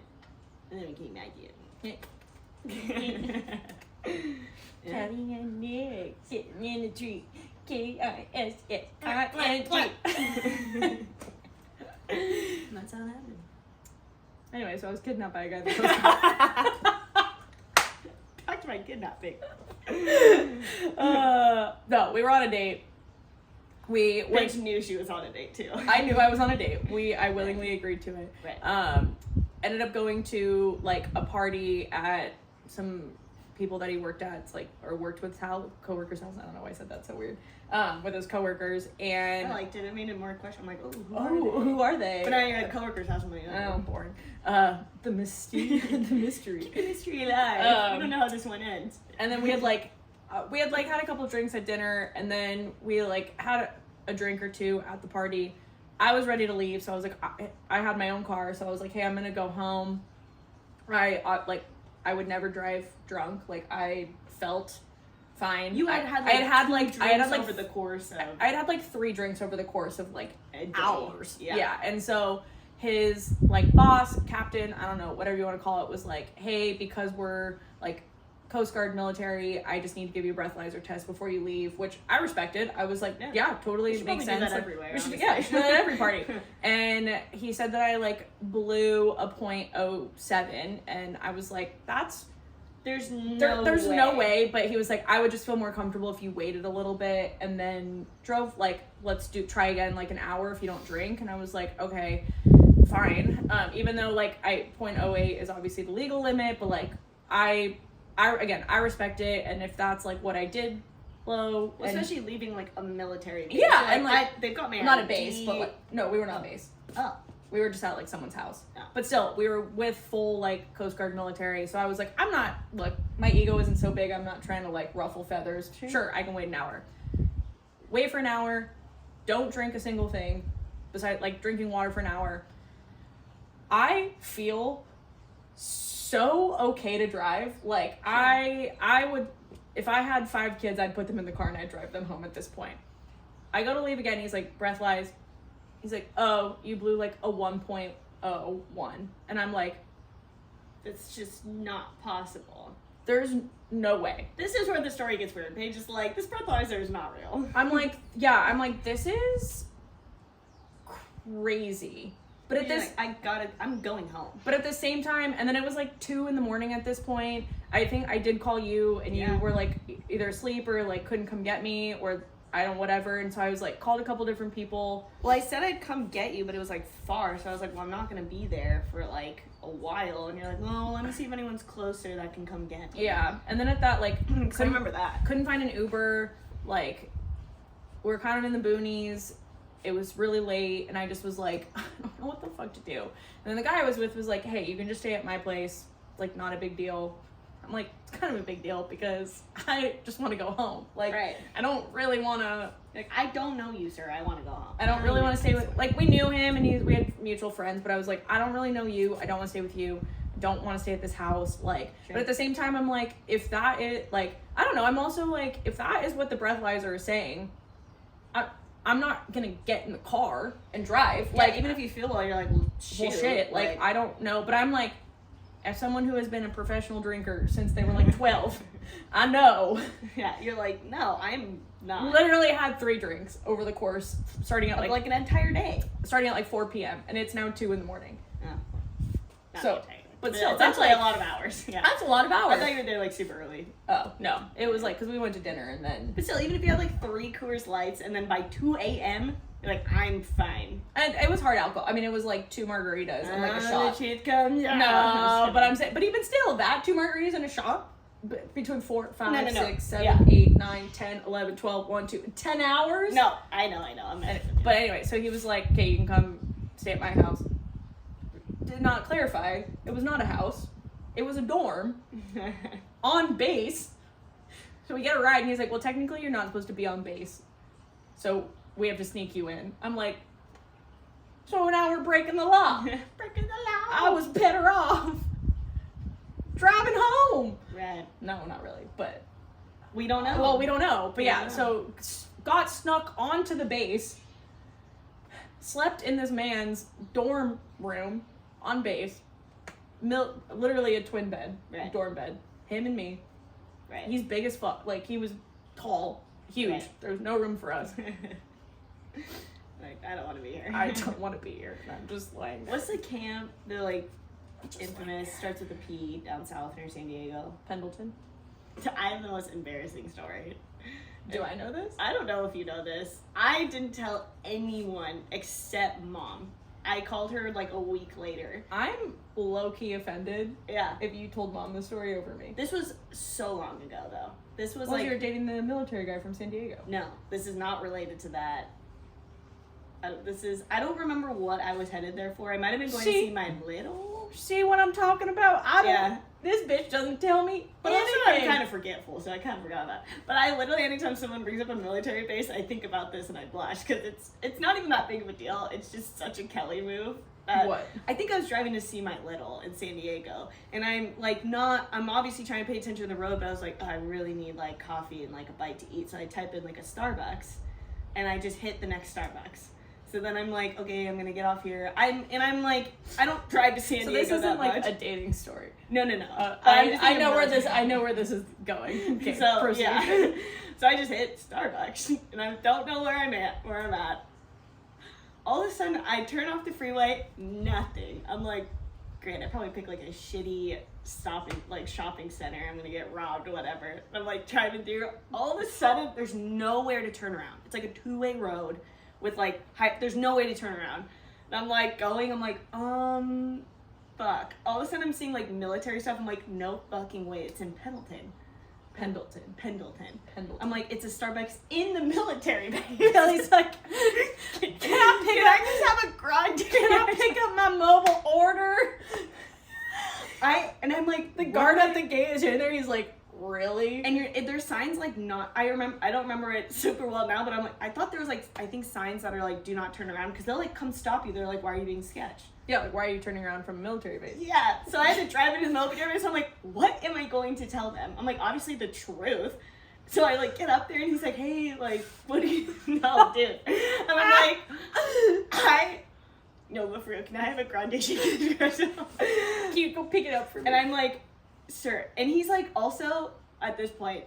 [SPEAKER 2] and then we came back again.
[SPEAKER 1] Kelly and Nick sitting in the tree. K-I-S-S-I-N-G.
[SPEAKER 2] That's how that happened.
[SPEAKER 1] Anyway, so I was kidnapped by a guy that
[SPEAKER 2] Back to my kidnapping.
[SPEAKER 1] no, we were on a date. We
[SPEAKER 2] Paige knew she was on a date too.
[SPEAKER 1] I knew I was on a date. I willingly agreed to it.
[SPEAKER 2] Right.
[SPEAKER 1] Ended up going to like a party at some people that he worked at, or worked with coworkers' house. I don't know why I said that so weird. With his coworkers, and
[SPEAKER 2] I liked it. It made it more a question. I'm like,
[SPEAKER 1] who are they?
[SPEAKER 2] But I had coworkers' house. I'm like,
[SPEAKER 1] oh, boring. The mystery, the mystery.
[SPEAKER 2] Mystery alive. We don't know how this one ends.
[SPEAKER 1] And then we had had a couple of drinks at dinner, and then we had a drink or two at the party. I was ready to leave, so I was like, I had my own car, so I was like, hey, I'm gonna go home. I would never drive drunk. Like, I felt fine.
[SPEAKER 2] You had over the course of...
[SPEAKER 1] I had like 3 drinks over the course of like hours.
[SPEAKER 2] Yeah.
[SPEAKER 1] And so his boss, captain, I don't know, whatever you want to call it, was like, hey, because we're Coast Guard military, I just need to give you a breathalyzer test before you leave, which I respected. I was like, yeah totally makes sense.
[SPEAKER 2] Do that everywhere.
[SPEAKER 1] You should do that at every party. And he said that I blew a .07, and I was like, there's no way. But he was like, I would just feel more comfortable if you waited a little bit and then drove, let's try again an hour if you don't drink. And I was like, okay. fine. Even though like 0.08 is obviously the legal limit, but like I respect it, and if that's like what I did blow,
[SPEAKER 2] Well, especially leaving like a military base.
[SPEAKER 1] Yeah,
[SPEAKER 2] so, like,
[SPEAKER 1] and like
[SPEAKER 2] they've got me
[SPEAKER 1] not a base, but like no, we were not a base.
[SPEAKER 2] Oh.
[SPEAKER 1] We were just at like someone's house.
[SPEAKER 2] Oh.
[SPEAKER 1] But still, we were with full like Coast Guard military. So I was like, I'm not, look, my ego isn't so big. I'm not trying to like ruffle feathers. Sure, I can wait an hour. Wait for an hour. Don't drink a single thing besides like drinking water for an hour. I feel so okay to drive. Like I would, if I had 5 kids, I'd put them in the car and I'd drive them home at this point. I go to leave again. He's like, breathalyze. He's like, oh, you blew like a 1.01. And I'm like,
[SPEAKER 2] it's just not possible.
[SPEAKER 1] there's no way.
[SPEAKER 2] This is where the story gets weird. They just like, this breathalyzer is not real.
[SPEAKER 1] I'm like, this is crazy. But at this,
[SPEAKER 2] I'm going home.
[SPEAKER 1] But at the same time, and then it was like 2 a.m. at this point. I think I did call you, and you were like either asleep or like couldn't come get me, or I don't whatever. And so I was like called a couple different people.
[SPEAKER 2] Well, I said I'd come get you, but it was like far, so I was like, well, I'm not gonna be there for like a while. And you're like, well, let me see if anyone's closer that can come get me.
[SPEAKER 1] Yeah, and then at that like,
[SPEAKER 2] I remember that.
[SPEAKER 1] Couldn't find an Uber. Like, we were kind of in the boonies. It was really late, and I just was like, I don't know what the fuck to do. And then the guy I was with was like, hey, you can just stay at my place. It's like not a big deal. I'm like, it's kind of a big deal because I just want to go home. Like,
[SPEAKER 2] right.
[SPEAKER 1] I don't really want to.
[SPEAKER 2] Like, I don't know you, sir. I want to go home.
[SPEAKER 1] I don't really want to stay with. Like, we knew him, and we had mutual friends, but I was like, I don't really know you. I don't want to stay with you. I don't want to stay at this house. Like,
[SPEAKER 2] sure.
[SPEAKER 1] But at the same time, I'm like, if that is like, I don't know. I'm also like, if that is what the breathalyzer is saying, I'm not gonna get in the car and drive.
[SPEAKER 2] Yeah,
[SPEAKER 1] like,
[SPEAKER 2] even if you feel well, you're like, well, shit.
[SPEAKER 1] Like, I don't know, but I'm like, as someone who has been a professional drinker since they were like 12, I know.
[SPEAKER 2] Yeah, you're like, no, I'm not.
[SPEAKER 1] Literally had 3 drinks over the course, starting at
[SPEAKER 2] like an entire day.
[SPEAKER 1] Starting at like 4 p.m. and it's now 2 a.m.
[SPEAKER 2] Oh.
[SPEAKER 1] So, but still,
[SPEAKER 2] that's
[SPEAKER 1] like
[SPEAKER 2] a lot of hours. Yeah,
[SPEAKER 1] that's a lot of hours.
[SPEAKER 2] I thought you were there like super early.
[SPEAKER 1] Oh no, it was like because we went to dinner and then.
[SPEAKER 2] But still, even if you had like 3 Coors Lights and then by 2 a.m. you're like, I'm fine.
[SPEAKER 1] And it was hard alcohol. I mean, it was like 2 margaritas and like a shot.
[SPEAKER 2] The cheat comes.
[SPEAKER 1] No, but I'm saying, but even still, that 2 margaritas and a shot between 4, 5, 6, 7, 8, 9, 10, 11, 12, 1, 2, 10 hours.
[SPEAKER 2] No, I know.
[SPEAKER 1] But anyway, so he was like, okay, you can come stay at my house. Did not clarify. It was not a house. It was a dorm on base. So we get a ride, and he's like, well, technically you're not supposed to be on base. So we have to sneak you in. I'm like, so now we're breaking the law.
[SPEAKER 2] Breaking the law.
[SPEAKER 1] I was better off driving home.
[SPEAKER 2] Right.
[SPEAKER 1] No, not really, but.
[SPEAKER 2] We don't know.
[SPEAKER 1] Well, we don't know. But yeah,
[SPEAKER 2] know.
[SPEAKER 1] So got snuck onto the base, slept in this man's dorm room on base, literally a twin bed,
[SPEAKER 2] right.
[SPEAKER 1] Dorm bed, him and me.
[SPEAKER 2] Right.
[SPEAKER 1] He's big as fuck. Like, he was tall, huge.
[SPEAKER 2] Right.
[SPEAKER 1] There was no room for us.
[SPEAKER 2] Like, I don't want to be here.
[SPEAKER 1] I don't want to be here. I'm just like.
[SPEAKER 2] What's the camp? The like infamous starts with a P down south near San Diego.
[SPEAKER 1] Pendleton.
[SPEAKER 2] I have the most embarrassing story.
[SPEAKER 1] Do I know this?
[SPEAKER 2] I don't know if you know this. I didn't tell anyone except Mom. I called her like a week later.
[SPEAKER 1] I'm low-key offended.
[SPEAKER 2] Yeah.
[SPEAKER 1] If you told Mom the story over me.
[SPEAKER 2] This was so long ago, though. This was
[SPEAKER 1] well,
[SPEAKER 2] like
[SPEAKER 1] you were dating the military guy from San Diego.
[SPEAKER 2] No, this is not related to that. I don't remember what I was headed there for. I might have been going to see my little.
[SPEAKER 1] See what I'm talking about? I don't. Yeah. This bitch doesn't tell me.
[SPEAKER 2] But also I'm kind of forgetful, so I kind of forgot that. But I literally, anytime someone brings up a military base, I think about this and I blush because it's not even that big of a deal. It's just such a Kelly move.
[SPEAKER 1] What?
[SPEAKER 2] I think I was driving to see my little in San Diego, and I'm obviously trying to pay attention to the road, but I was like, oh, I really need like coffee and like a bite to eat, so I type in like a Starbucks, and I just hit the next Starbucks. So then I'm like, okay, I'm gonna get off here. I'm like, I don't drive to San Diego.
[SPEAKER 1] So this isn't like
[SPEAKER 2] much.
[SPEAKER 1] a dating story.
[SPEAKER 2] No.
[SPEAKER 1] I know where this is going. Okay,
[SPEAKER 2] so
[SPEAKER 1] proceed.
[SPEAKER 2] yeah. So I just hit Starbucks, and I don't know where I'm at. All of a sudden, I turn off the freeway. Nothing. I'm like, great. I probably picked like a shitty shopping center. I'm gonna get robbed, whatever. I'm like driving through. All of a sudden, there's nowhere to turn around. It's like a 2-way road with like there's no way to turn around. And I'm like going, I'm like, fuck. All of a sudden I'm seeing like military stuff. I'm like, no fucking way. It's in Pendleton. I'm like, it's a Starbucks in the military base. Kelly's like, can I just have a grande?
[SPEAKER 1] Can I pick up my mobile order?
[SPEAKER 2] I'm like,
[SPEAKER 1] the guard at the gate is in there. He's like, really?
[SPEAKER 2] And there's signs like not. I don't remember it super well now, but I'm like, I thought there was like, I think signs that are like, do not turn around, because they'll like come stop you. They're like, why are you being sketched?
[SPEAKER 1] Yeah, like, why are you turning around from a military base?
[SPEAKER 2] Yeah, so I had to drive into the military base. So I'm like, what am I going to tell them? I'm like, obviously the truth. So I like get up there and he's like, hey, like, what do you know, dude? And I'm like, no, but for real, can I have a grande? Can
[SPEAKER 1] you go pick it up for me?
[SPEAKER 2] And I'm like, sure. And he's like, also at this point,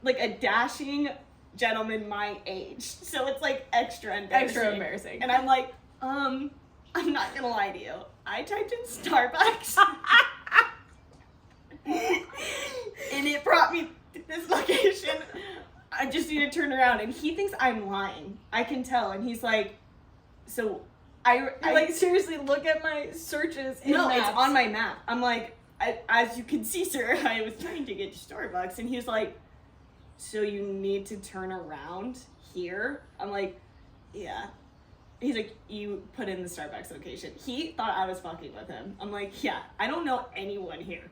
[SPEAKER 2] like a dashing gentleman my age. So it's like extra embarrassing. And I'm like, I'm not gonna lie to you. I typed in Starbucks. And it brought me to this location. I just need to turn around. And he thinks I'm lying. I can tell. And he's like, so I
[SPEAKER 1] like, seriously, look at my searches in
[SPEAKER 2] No,
[SPEAKER 1] maps.
[SPEAKER 2] it's on my map. I'm like, as you can see, sir, I was trying to get to Starbucks. And he's like, so you need to turn around here? I'm like, yeah. He's like, you put in the Starbucks location. He thought I was fucking with him. I'm like, yeah, I don't know anyone here.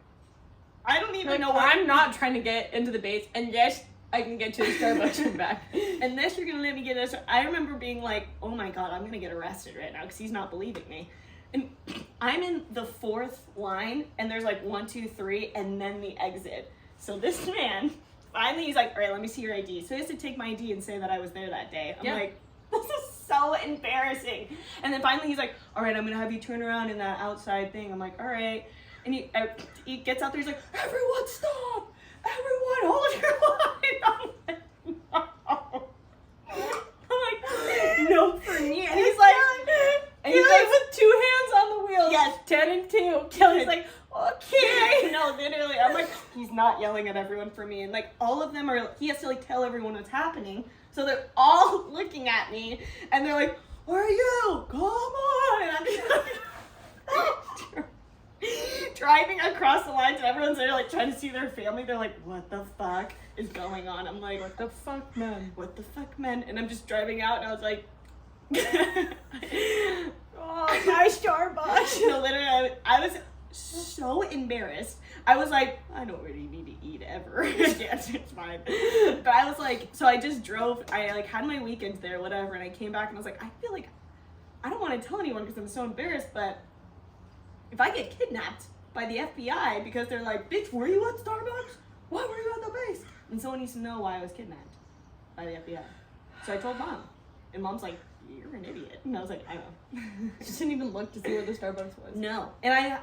[SPEAKER 2] I don't even know what.
[SPEAKER 1] I'm not trying to get into the base unless I can get to the Starbucks and back.
[SPEAKER 2] Unless you're gonna let me get us. I remember being like, oh my god, I'm gonna get arrested right now because he's not believing me. And I'm in the 4th line, and there's like 1, 2, 3, and then the exit. So this man, finally, he's like, all right, let me see your ID. So he has to take my ID and say that I was there that day. I'm like, this is so embarrassing. And then finally he's like, all right, I'm gonna have you turn around in that outside thing. I'm like, all right. And he gets out there, he's like, everyone stop! Everyone hold your line! I'm like, no for me. And he's like,
[SPEAKER 1] with 2 hands on the wheel.
[SPEAKER 2] Yes.
[SPEAKER 1] 10 and 2. Kelly's like, okay.
[SPEAKER 2] No, literally. I'm like, he's not yelling at everyone for me. And like, all of them are, he has to like tell everyone what's happening. So they're all looking at me and they're like, where are you? Come on. And I'm just driving across the lines and everyone's there like trying to see their family. They're like, what the fuck is going on? I'm like,
[SPEAKER 1] what the fuck, man?
[SPEAKER 2] What the fuck, man? And I'm just driving out and I was like,
[SPEAKER 1] oh, my Starbucks.
[SPEAKER 2] No, literally, I was so embarrassed. I was like, I don't really need to eat ever. Yes, it's fine. But I was like, so I just drove, I like had my weekends there, whatever, and I came back and I was like, I feel like I don't want to tell anyone because I'm so embarrassed, but if I get kidnapped by the FBI because they're like, bitch, were you at Starbucks? Why were you at the base? And someone needs to know why I was kidnapped by the FBI. So I told Mom. And Mom's like, you're an idiot. And I was like, I know.
[SPEAKER 1] Just didn't even look to see where the Starbucks was.
[SPEAKER 2] No. And I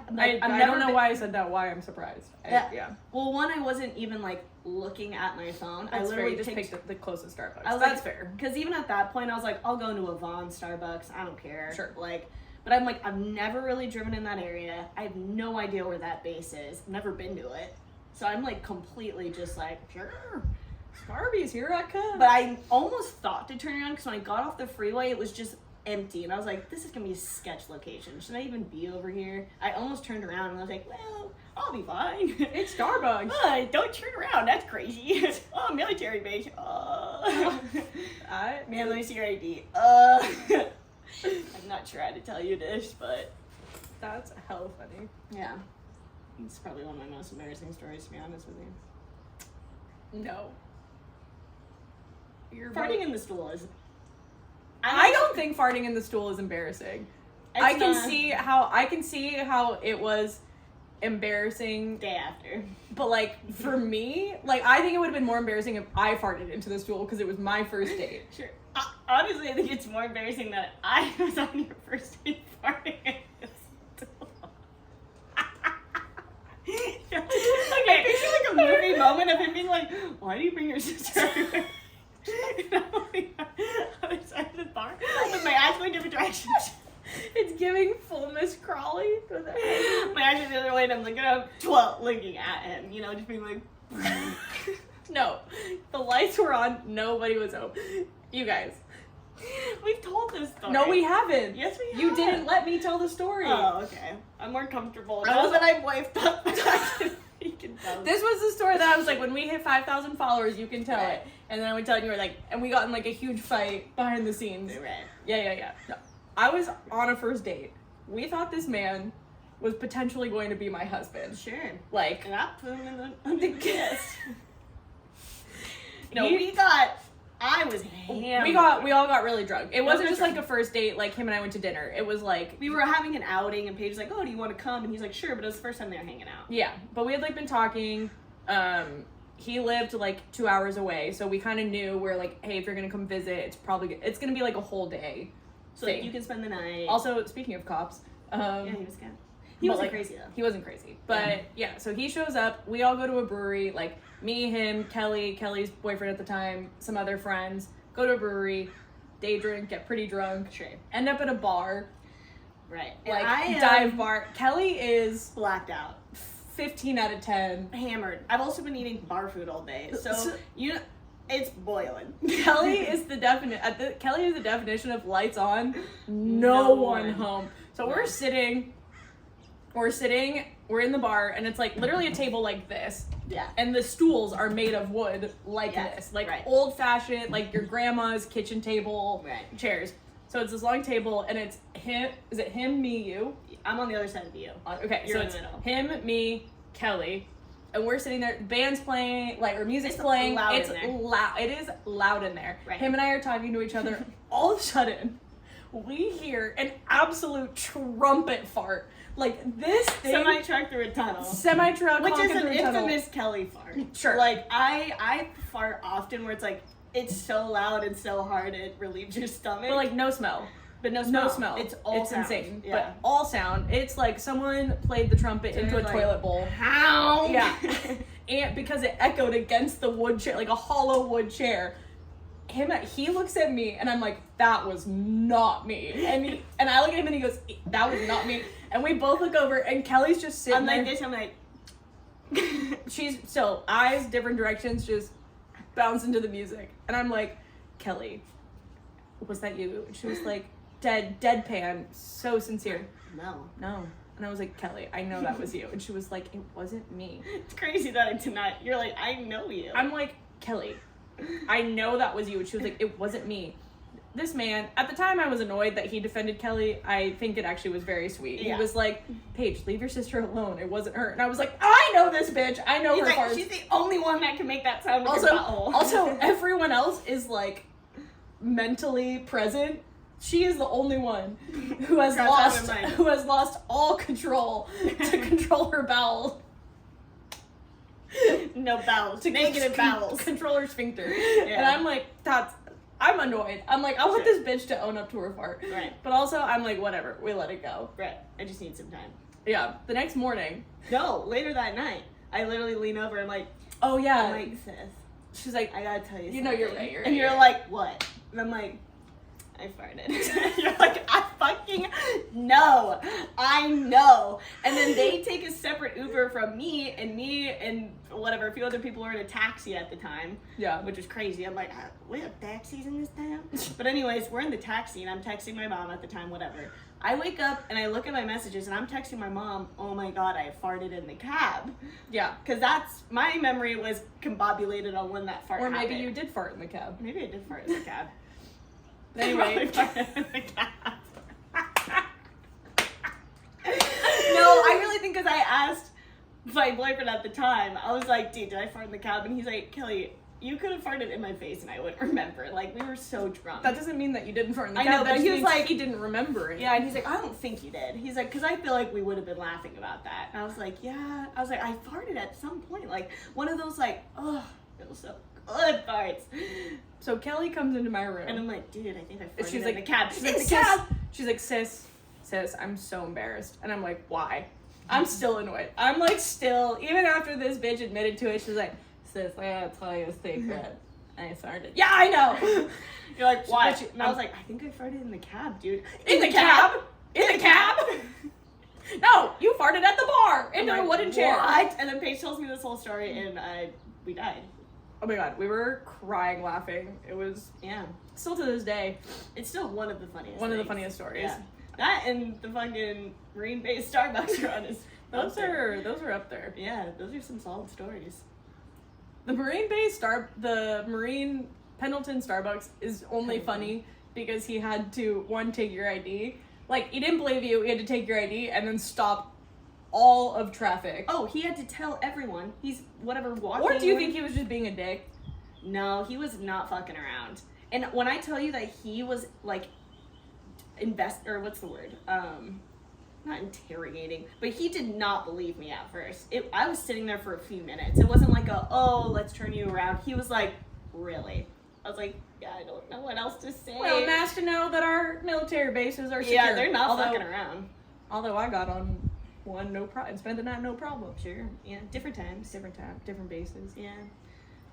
[SPEAKER 1] don't know why I said that. Why I'm surprised.
[SPEAKER 2] Yeah. Well, one, I wasn't even like looking at my phone.
[SPEAKER 1] That's
[SPEAKER 2] I literally
[SPEAKER 1] just picked the closest Starbucks.
[SPEAKER 2] That's
[SPEAKER 1] like, fair.
[SPEAKER 2] Because even at that point, I was like, I'll go into a Vaughn Starbucks. I don't care.
[SPEAKER 1] Sure.
[SPEAKER 2] Like, but I'm like, I've never really driven in that area. I have no idea where that base is. Never been to it. So I'm like completely just like, sure.
[SPEAKER 1] Starbucks, here I come.
[SPEAKER 2] But I almost thought to turn around because when I got off the freeway, it was just empty. And I was like, this is going to be a sketch location. Should I even be over here? I almost turned around and I was like, well, I'll be fine.
[SPEAKER 1] It's Starbucks.
[SPEAKER 2] Don't turn around. That's crazy. Oh, military base. Man, let me see your ID. I'm not sure how to tell you this, but
[SPEAKER 1] that's hella funny.
[SPEAKER 2] Yeah. It's probably one of my most embarrassing stories, to be honest with you.
[SPEAKER 1] No.
[SPEAKER 2] Farting in the stool is...
[SPEAKER 1] I don't think farting in the stool is embarrassing. I can see how it was embarrassing
[SPEAKER 2] day after.
[SPEAKER 1] But like for me, like I think it would have been more embarrassing if I farted into the stool because it was my first date.
[SPEAKER 2] Sure. Honestly, I think it's more embarrassing that I was on your first date farting in the stool. Okay, I picture like a movie moment of him being like, "Why do you bring your sister everywhere?" And I'm like, other side of the bar with my eyes going different directions.
[SPEAKER 1] It's giving full Miss Crawley.
[SPEAKER 2] My eyes are the other way, and I'm looking at him, you know, just being like.
[SPEAKER 1] No, the lights were on. Nobody was home. You guys,
[SPEAKER 2] We've told this story.
[SPEAKER 1] No, we haven't.
[SPEAKER 2] Yes, we have.
[SPEAKER 1] You didn't let me tell the story.
[SPEAKER 2] Oh, okay. I'm more comfortable.
[SPEAKER 1] I
[SPEAKER 2] Now
[SPEAKER 1] was-
[SPEAKER 2] that I've wiped up, you can tell.
[SPEAKER 1] This was the story that I was like, when we hit 5,000 followers, you can tell
[SPEAKER 2] Right.
[SPEAKER 1] it. And then I would tell you, were like, and we got in like a huge fight behind the scenes.
[SPEAKER 2] Right.
[SPEAKER 1] Yeah. No. I was on a first date. We thought this man was potentially going to be my husband.
[SPEAKER 2] Sure.
[SPEAKER 1] Like,
[SPEAKER 2] And I put him in the kiss. No,
[SPEAKER 1] He-
[SPEAKER 2] I was hammered.
[SPEAKER 1] we all got really drunk. It wasn't
[SPEAKER 2] for
[SPEAKER 1] just
[SPEAKER 2] sure.
[SPEAKER 1] like a first date, like him and I went to dinner. It was like,
[SPEAKER 2] We were having an outing, and Paige was like, "Oh, do you want to come?" And he's like, "Sure," but it was the first time they were hanging out.
[SPEAKER 1] yeah, but we had like been talking. He lived like 2 hours away, so we kind of knew we're like, hey, if you're gonna come visit, it's gonna be like a whole day.
[SPEAKER 2] So like,
[SPEAKER 1] thing.
[SPEAKER 2] you can spend the night.
[SPEAKER 1] Also, speaking of cops,
[SPEAKER 2] yeah, he was good. He
[SPEAKER 1] but,
[SPEAKER 2] wasn't
[SPEAKER 1] like,
[SPEAKER 2] crazy though.
[SPEAKER 1] He wasn't crazy, but yeah. So he shows up. We all go to a brewery. Like me, him, Kelly's boyfriend at the time, some other friends. Go to a brewery, day drink, get pretty drunk.
[SPEAKER 2] Sure.
[SPEAKER 1] End up at a bar,
[SPEAKER 2] Right.
[SPEAKER 1] like
[SPEAKER 2] I
[SPEAKER 1] dive bar. Kelly is
[SPEAKER 2] blacked out,
[SPEAKER 1] 15 out of 10.
[SPEAKER 2] hammered. I've also been eating bar food all day, so it's boiling.
[SPEAKER 1] Kelly is the definition of lights on, no one home. So
[SPEAKER 2] No.
[SPEAKER 1] we're sitting, we're in the bar, and it's like literally a table like this.
[SPEAKER 2] Yeah.
[SPEAKER 1] And the stools are made of wood like
[SPEAKER 2] Yes,
[SPEAKER 1] this. Like
[SPEAKER 2] right.
[SPEAKER 1] old fashioned, like your grandma's kitchen table
[SPEAKER 2] Right.
[SPEAKER 1] chairs. So it's this long table, and it's him. Is it him, me, you?
[SPEAKER 2] I'm on the other side of you.
[SPEAKER 1] Okay,
[SPEAKER 2] You're
[SPEAKER 1] so
[SPEAKER 2] in
[SPEAKER 1] it's
[SPEAKER 2] the middle.
[SPEAKER 1] him, me, Kelly, and we're sitting there. Band's playing, like, or music's
[SPEAKER 2] It's
[SPEAKER 1] playing.
[SPEAKER 2] loud
[SPEAKER 1] It's
[SPEAKER 2] in there.
[SPEAKER 1] loud. It is loud in there.
[SPEAKER 2] Right.
[SPEAKER 1] Him and I are talking to each other. All of a sudden, we hear an absolute trumpet fart. Like this thing,
[SPEAKER 2] Semi-truck through a tunnel.
[SPEAKER 1] semi-truck,
[SPEAKER 2] Which is
[SPEAKER 1] honking
[SPEAKER 2] an
[SPEAKER 1] through a tunnel.
[SPEAKER 2] infamous Kelly fart.
[SPEAKER 1] Sure.
[SPEAKER 2] Like, I fart often where it's like, it's so loud and so hard it relieves your stomach.
[SPEAKER 1] But like no smell.
[SPEAKER 2] but no
[SPEAKER 1] No
[SPEAKER 2] smell.
[SPEAKER 1] smell.
[SPEAKER 2] It's all sound.
[SPEAKER 1] insane.
[SPEAKER 2] Yeah.
[SPEAKER 1] But all sound. It's like someone played the trumpet into a
[SPEAKER 2] Like,
[SPEAKER 1] toilet bowl.
[SPEAKER 2] How?
[SPEAKER 1] Yeah. And because it echoed against the wood chair, like a hollow wood chair. He looks at me and I'm like, that was not me. And I look at him and he goes, that was not me. And we both look over and Kelly's just sitting
[SPEAKER 2] I'm like
[SPEAKER 1] there.
[SPEAKER 2] this, I'm like,
[SPEAKER 1] She's still eyes different directions, just bounce into the music. And I'm like, Kelly, was that you? And she was like, deadpan, so sincere.
[SPEAKER 2] no.
[SPEAKER 1] No. And I was like, Kelly, I know that was you. And she was like, it wasn't me.
[SPEAKER 2] It's crazy that I did not. You're like, I know you.
[SPEAKER 1] I'm like, Kelly, I know that was you. And she was like, it wasn't me. This man, at the time I was annoyed that he defended Kelly. I think it actually was very sweet.
[SPEAKER 2] Yeah.
[SPEAKER 1] He was like, Paige, leave your sister alone. It wasn't her. And I was like, I know this bitch. I know
[SPEAKER 2] He's
[SPEAKER 1] her
[SPEAKER 2] like,
[SPEAKER 1] farts.
[SPEAKER 2] she's the only one that can make that sound with her butthole.
[SPEAKER 1] Also, everyone else is like mentally present. She is the only one who has
[SPEAKER 2] Cross out of mind.
[SPEAKER 1] lost all control to control her bowels.
[SPEAKER 2] No bowels. Negative bowels.
[SPEAKER 1] Control her sphincter.
[SPEAKER 2] Yeah.
[SPEAKER 1] And I'm like, I'm annoyed. I'm like, I want
[SPEAKER 2] Sure.
[SPEAKER 1] this bitch to own up to her fart.
[SPEAKER 2] Right.
[SPEAKER 1] But also, I'm like, whatever. We let it go.
[SPEAKER 2] Right. I just need some time.
[SPEAKER 1] Yeah. The next morning.
[SPEAKER 2] No, later that night, I literally lean over and like,
[SPEAKER 1] Oh, yeah.
[SPEAKER 2] I'm like, sis,
[SPEAKER 1] She's like,
[SPEAKER 2] I gotta tell you something.
[SPEAKER 1] You know you're right,
[SPEAKER 2] And you're like, what? And I'm like, I farted. You're like, I fucking know. I know. And then they take a separate Uber from me and whatever, a few other people were in a taxi at the time.
[SPEAKER 1] yeah.
[SPEAKER 2] Which was crazy. I'm like, we have taxis in this town? But anyways, we're in the taxi and I'm texting my mom at the time, whatever. I wake up and I look at my messages and I'm texting my mom, oh my god, I farted in the cab.
[SPEAKER 1] Yeah.
[SPEAKER 2] Because that's, my memory was combobulated on when that fart
[SPEAKER 1] Or
[SPEAKER 2] happened.
[SPEAKER 1] maybe you did fart in the cab.
[SPEAKER 2] Maybe I did fart in the cab.
[SPEAKER 1] But anyway.
[SPEAKER 2] I farted in the cab. No, I really think because I asked my boyfriend at the time, I was like, dude, did I fart in the cab? And he's like, Kelly, you could have farted in my face and I wouldn't remember. Like, we were so drunk.
[SPEAKER 1] That doesn't mean that you didn't fart in the
[SPEAKER 2] I
[SPEAKER 1] cab.
[SPEAKER 2] know,
[SPEAKER 1] That
[SPEAKER 2] but
[SPEAKER 1] just
[SPEAKER 2] he was
[SPEAKER 1] means
[SPEAKER 2] like-
[SPEAKER 1] he didn't remember it.
[SPEAKER 2] Yeah, and he's like, I don't think you did. He's like, because I feel like we would have been laughing about that. And I was like, yeah. I was like, I farted at some point. Like, one of those, like, oh, it was so good farts.
[SPEAKER 1] So Kelly comes into my room.
[SPEAKER 2] And I'm like, dude, I think I farted
[SPEAKER 1] And she's
[SPEAKER 2] in
[SPEAKER 1] like,
[SPEAKER 2] the cab. She's
[SPEAKER 1] in
[SPEAKER 2] like,
[SPEAKER 1] the
[SPEAKER 2] sis.
[SPEAKER 1] cab. She's like, sis, I'm so embarrassed. And I'm like, why? I'm still annoyed. I'm like, still, even after this bitch admitted to it, she's like, sis, I gotta tell you a secret. I farted. Yeah, I know.
[SPEAKER 2] You're like, why?
[SPEAKER 1] But
[SPEAKER 2] And I was like, I think I farted in the cab, dude.
[SPEAKER 1] In the cab? In the cab? No, you farted at the bar into
[SPEAKER 2] I'm
[SPEAKER 1] a
[SPEAKER 2] like,
[SPEAKER 1] wooden chair.
[SPEAKER 2] What? And then Paige tells me this whole story and we died.
[SPEAKER 1] Oh my god, we were crying laughing. It was still to this day.
[SPEAKER 2] It's still one of the funniest.
[SPEAKER 1] One of the funniest stories.
[SPEAKER 2] Yeah. That and the fucking marine-based Starbucks run is
[SPEAKER 1] those are up there.
[SPEAKER 2] Yeah, those are some solid stories.
[SPEAKER 1] The marine Pendleton Starbucks is only funny because he had to take your ID. Like, he didn't believe you, he had to take your ID and then stop all of traffic.
[SPEAKER 2] Oh, he had to tell everyone. He's whatever walking.
[SPEAKER 1] Or do you think he was just being a dick?
[SPEAKER 2] No, he was not fucking around. And when I tell you that he was like what's the word? Not interrogating, but he did not believe me at first. I was sitting there for a few minutes. It wasn't like let's turn you around. He was like, really? I was like, yeah, I don't know what else to say.
[SPEAKER 1] Well, nice to know that our military bases are secure.
[SPEAKER 2] Yeah, they're not fucking around.
[SPEAKER 1] Although I got on one, no problem, spent the night, no problem.
[SPEAKER 2] Sure, yeah, different times,
[SPEAKER 1] different bases.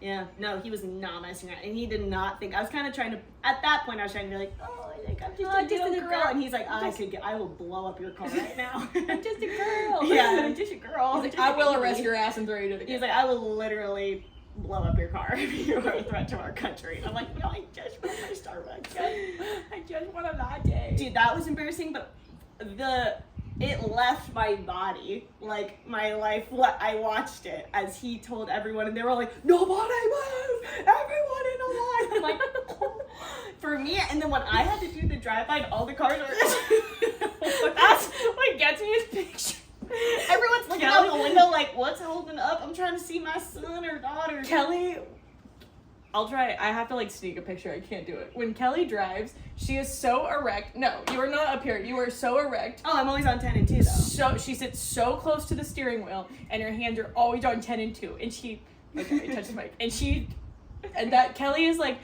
[SPEAKER 2] Yeah, no, he was not messing around, and he did not think. I was kind of trying to, at that point, I was trying to be like, I'm just a girl, and he's like, I will blow up your car right now.
[SPEAKER 1] I'm just a girl.
[SPEAKER 2] Yeah, I'm just a girl.
[SPEAKER 1] He's like, I will arrest your ass and throw you to the
[SPEAKER 2] He's like, I will literally blow up your car if you are a threat to our country. I'm like, no, I just want my Starbucks.
[SPEAKER 1] I just want a latte.
[SPEAKER 2] Dude, that was embarrassing, but it left my body, like my life. I watched it as he told everyone, and they were all like, "Nobody move! Everyone in a line!" I'm like, oh. For me, and then when I had to do the drive-by, and all the cars were.
[SPEAKER 1] That's what gets me is picture.
[SPEAKER 2] Everyone's looking out the window, like, "What's holding up? I'm trying to see my son or daughter."
[SPEAKER 1] Kelly. I'll try. I have to like sneak a picture. I can't do it. When Kelly drives, she is so erect. No, you are not up here. You are so erect.
[SPEAKER 2] Oh, I'm always on 10 and 2 though.
[SPEAKER 1] So she sits so close to the steering wheel, and her hands are always on 10 and 2. And she, okay, touch the mic. And that Kelly is like,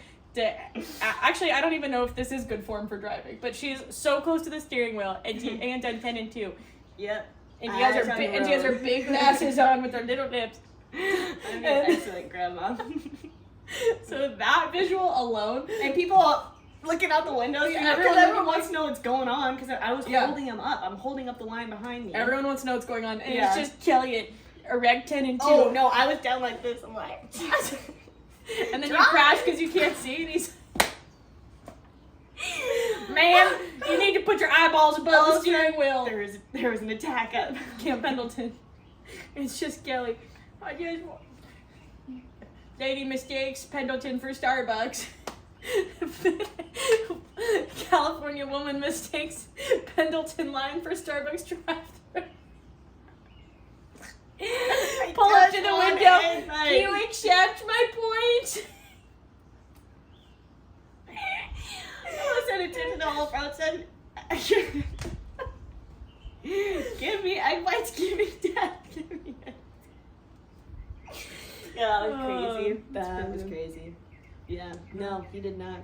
[SPEAKER 1] actually, I don't even know if this is good form for driving, but she's so close to the steering wheel, and hands on 10 and 2.
[SPEAKER 2] Yep.
[SPEAKER 1] And she has her big glasses on with her little lips.
[SPEAKER 2] I'm an excellent grandma.
[SPEAKER 1] So that visual alone,
[SPEAKER 2] and people looking out the windows, everyone wants to know what's going on, because I was holding him up. I'm holding up the line behind me.
[SPEAKER 1] Everyone wants to know what's going on, and it's just Kelly at erect 10 and 2.
[SPEAKER 2] Oh no, I was down like this. I'm like,
[SPEAKER 1] and then you crash because you can't see, and he's, man, you need to put your eyeballs above the steering wheel.
[SPEAKER 2] There was an attack at
[SPEAKER 1] Camp Pendleton. It's just Kelly. I just lady mistakes Pendleton for Starbucks. California woman mistakes Pendleton line for Starbucks drive-thru. Pull up to the window. Can you accept my point?
[SPEAKER 2] I said it to the whole crowd said, give me death. Give me death. Yeah, that was crazy. That was crazy. Yeah. No, he did not.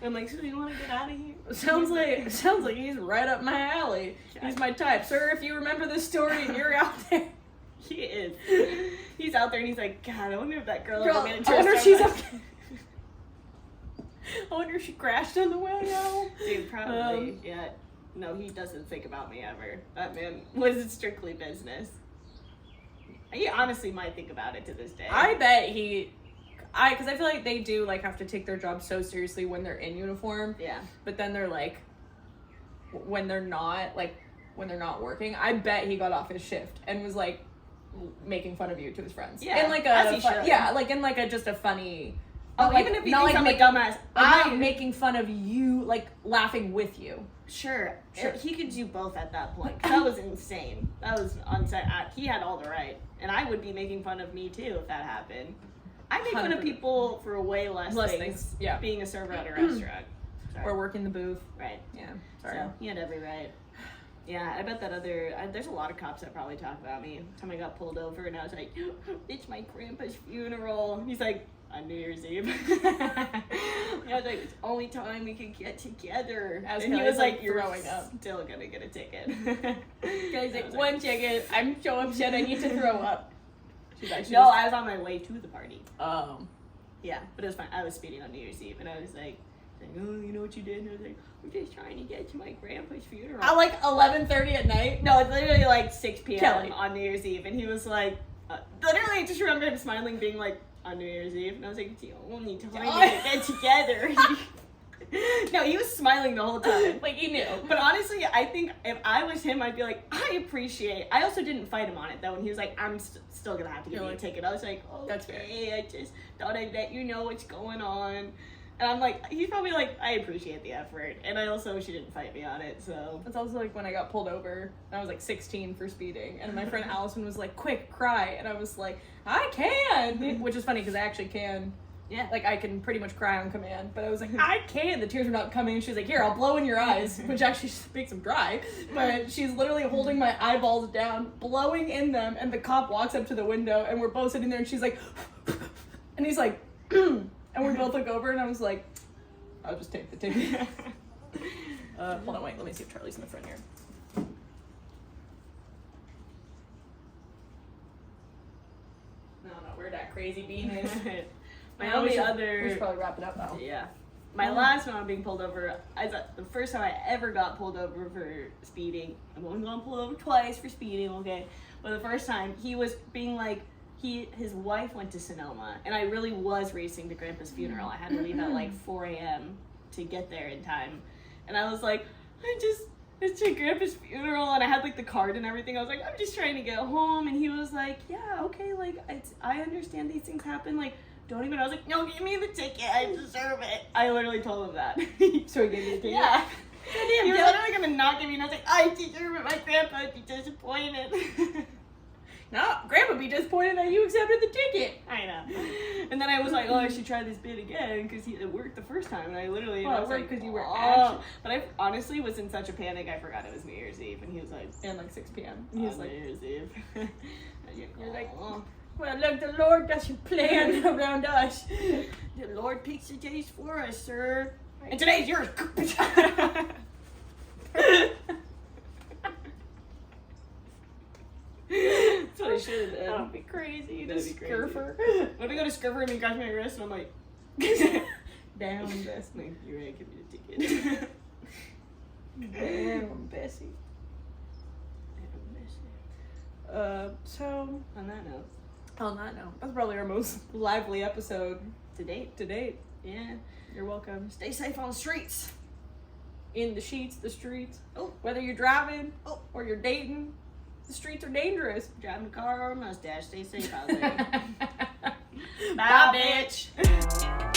[SPEAKER 2] I'm like, so you want to get out of here?
[SPEAKER 1] Sounds like he's right up my alley. He's my type. Sir, if you remember this story and you're out there.
[SPEAKER 2] He is. He's out there and he's like, God, I wonder if that girl ever made it to
[SPEAKER 1] I wonder if she's up.
[SPEAKER 2] I wonder if she crashed on the way out. Dude, probably. Yeah. No, he doesn't think about me ever. That man was strictly business. He honestly might think about it to this day.
[SPEAKER 1] I bet because I feel like they do like have to take their job so seriously when they're in uniform.
[SPEAKER 2] Yeah.
[SPEAKER 1] But then they're like, when they're not working, I bet he got off his shift and was like making fun of you to his friends.
[SPEAKER 2] Yeah.
[SPEAKER 1] In like like in like a just a funny.
[SPEAKER 2] Oh,
[SPEAKER 1] like,
[SPEAKER 2] even if he
[SPEAKER 1] not
[SPEAKER 2] thinks
[SPEAKER 1] like
[SPEAKER 2] I'm a dumbass,
[SPEAKER 1] I'm not making fun of you, like laughing with you.
[SPEAKER 2] Sure. He could do both at that point. That was insane. That was unsaid. He had all the right, and I would be making fun of me too if that happened. I make fun of people for way less things.
[SPEAKER 1] Yeah.
[SPEAKER 2] Being a server at a restaurant. Sorry.
[SPEAKER 1] Or working the booth.
[SPEAKER 2] Right.
[SPEAKER 1] Yeah. Sorry.
[SPEAKER 2] So he had every right. Yeah, I bet that there's a lot of cops that probably talk about me. The time I got pulled over and I was like, it's my grandpa's funeral. He's like, on New Year's Eve. I was like, it's the only time we could get together.
[SPEAKER 1] And
[SPEAKER 2] he was like,
[SPEAKER 1] you're
[SPEAKER 2] throwing up. Still gonna get a ticket.
[SPEAKER 1] Guys, like, one ticket. I'm so upset. I need to throw up.
[SPEAKER 2] No, I was on my way to the party.
[SPEAKER 1] Oh.
[SPEAKER 2] Yeah, but it was fine. I was speeding on New Year's Eve, and I was like, oh, you know what you did? And I was like, we're just trying to get to my grandpa's funeral.
[SPEAKER 1] At like 11:30 at night?
[SPEAKER 2] No, it's literally like 6 p.m.
[SPEAKER 1] Kelly.
[SPEAKER 2] on New Year's Eve, and he was like, Literally, I just remember him smiling, being like, on New Year's Eve, and I was like, it's the only time we get together. No, he was smiling the whole time.
[SPEAKER 1] Like, he knew.
[SPEAKER 2] But honestly, I think if I was him, I'd be like, I appreciate. I also didn't fight him on it, though, when he was like, I'm still gonna have to give you a ticket. I was like, okay,
[SPEAKER 1] that's fair.
[SPEAKER 2] I just thought I'd let you know what's going on. And I'm like, he's probably like, I appreciate the effort. And I also, she didn't fight me on it, so.
[SPEAKER 1] It's also like when I got pulled over, and I was like 16 for speeding, and my friend Allison was like, quick, cry. And I was like, I can! Which is funny, because I actually can.
[SPEAKER 2] Yeah.
[SPEAKER 1] Like, I can pretty much cry on command. But I was like, I can! The tears were not coming, and she was like, here, I'll blow in your eyes. Which actually makes them dry. But she's literally holding my eyeballs down, blowing in them, and the cop walks up to the window, and we're both sitting there, and she's like, and he's like, and we both look over, and I was like, I'll just take the ticket. Hold on, wait, let me see if Charlie's in the front here. No, where that crazy bean is.
[SPEAKER 2] My only other...
[SPEAKER 1] We should probably wrap it up now.
[SPEAKER 2] Yeah. My last one on being pulled over, the first time I ever got pulled over for speeding, I've only gone pulled over twice for speeding, okay? But the first time, he was being like, his wife went to Sonoma, and I really was racing to Grandpa's funeral. I had to leave at like 4 a.m. to get there in time. And I was like, it's to Grandpa's funeral, and I had like the card and everything. I was like, I'm just trying to get home. And he was like, yeah, okay, like, I understand these things happen, like, don't even. I was like, no, give me the ticket, I deserve it. I literally told him that.
[SPEAKER 1] So he gave you the ticket?
[SPEAKER 2] Yeah. He was literally gonna not give me, and I was like, I deserve it, my grandpa would be disappointed.
[SPEAKER 1] No, Grandpa would be disappointed that you accepted the ticket.
[SPEAKER 2] I know. And then I was like, oh, I should try this bit again, because it worked the first time, and I literally,
[SPEAKER 1] well,
[SPEAKER 2] I was
[SPEAKER 1] it worked
[SPEAKER 2] like,
[SPEAKER 1] because you were
[SPEAKER 2] oh. But I honestly was in such a panic, I forgot it was New Year's Eve, and he was like,
[SPEAKER 1] and like 6 p.m. And he was like,
[SPEAKER 2] New Year's Eve.
[SPEAKER 1] You're like, oh. Well, look, the Lord doesn't plan around us.
[SPEAKER 2] The Lord picks the days for us, sir. And today's yours. That's what I should have done.
[SPEAKER 1] That would be crazy.
[SPEAKER 2] That'd
[SPEAKER 1] Just
[SPEAKER 2] be crazy.
[SPEAKER 1] Scurfer.
[SPEAKER 2] What if I go to Scurfer and he grabs my wrist and I'm like,
[SPEAKER 1] Damn, Bessie.
[SPEAKER 2] like, you're right, give me the ticket.
[SPEAKER 1] Damn, Bessie. So,
[SPEAKER 2] On that note.
[SPEAKER 1] That's probably our most lively episode
[SPEAKER 2] To date. Yeah.
[SPEAKER 1] You're welcome.
[SPEAKER 2] Stay safe on the streets.
[SPEAKER 1] In the sheets, the streets.
[SPEAKER 2] Oh.
[SPEAKER 1] Whether you're driving or you're dating, the streets are dangerous.
[SPEAKER 2] Driving a car or a mustache. Stay safe out there. Bye, bitch.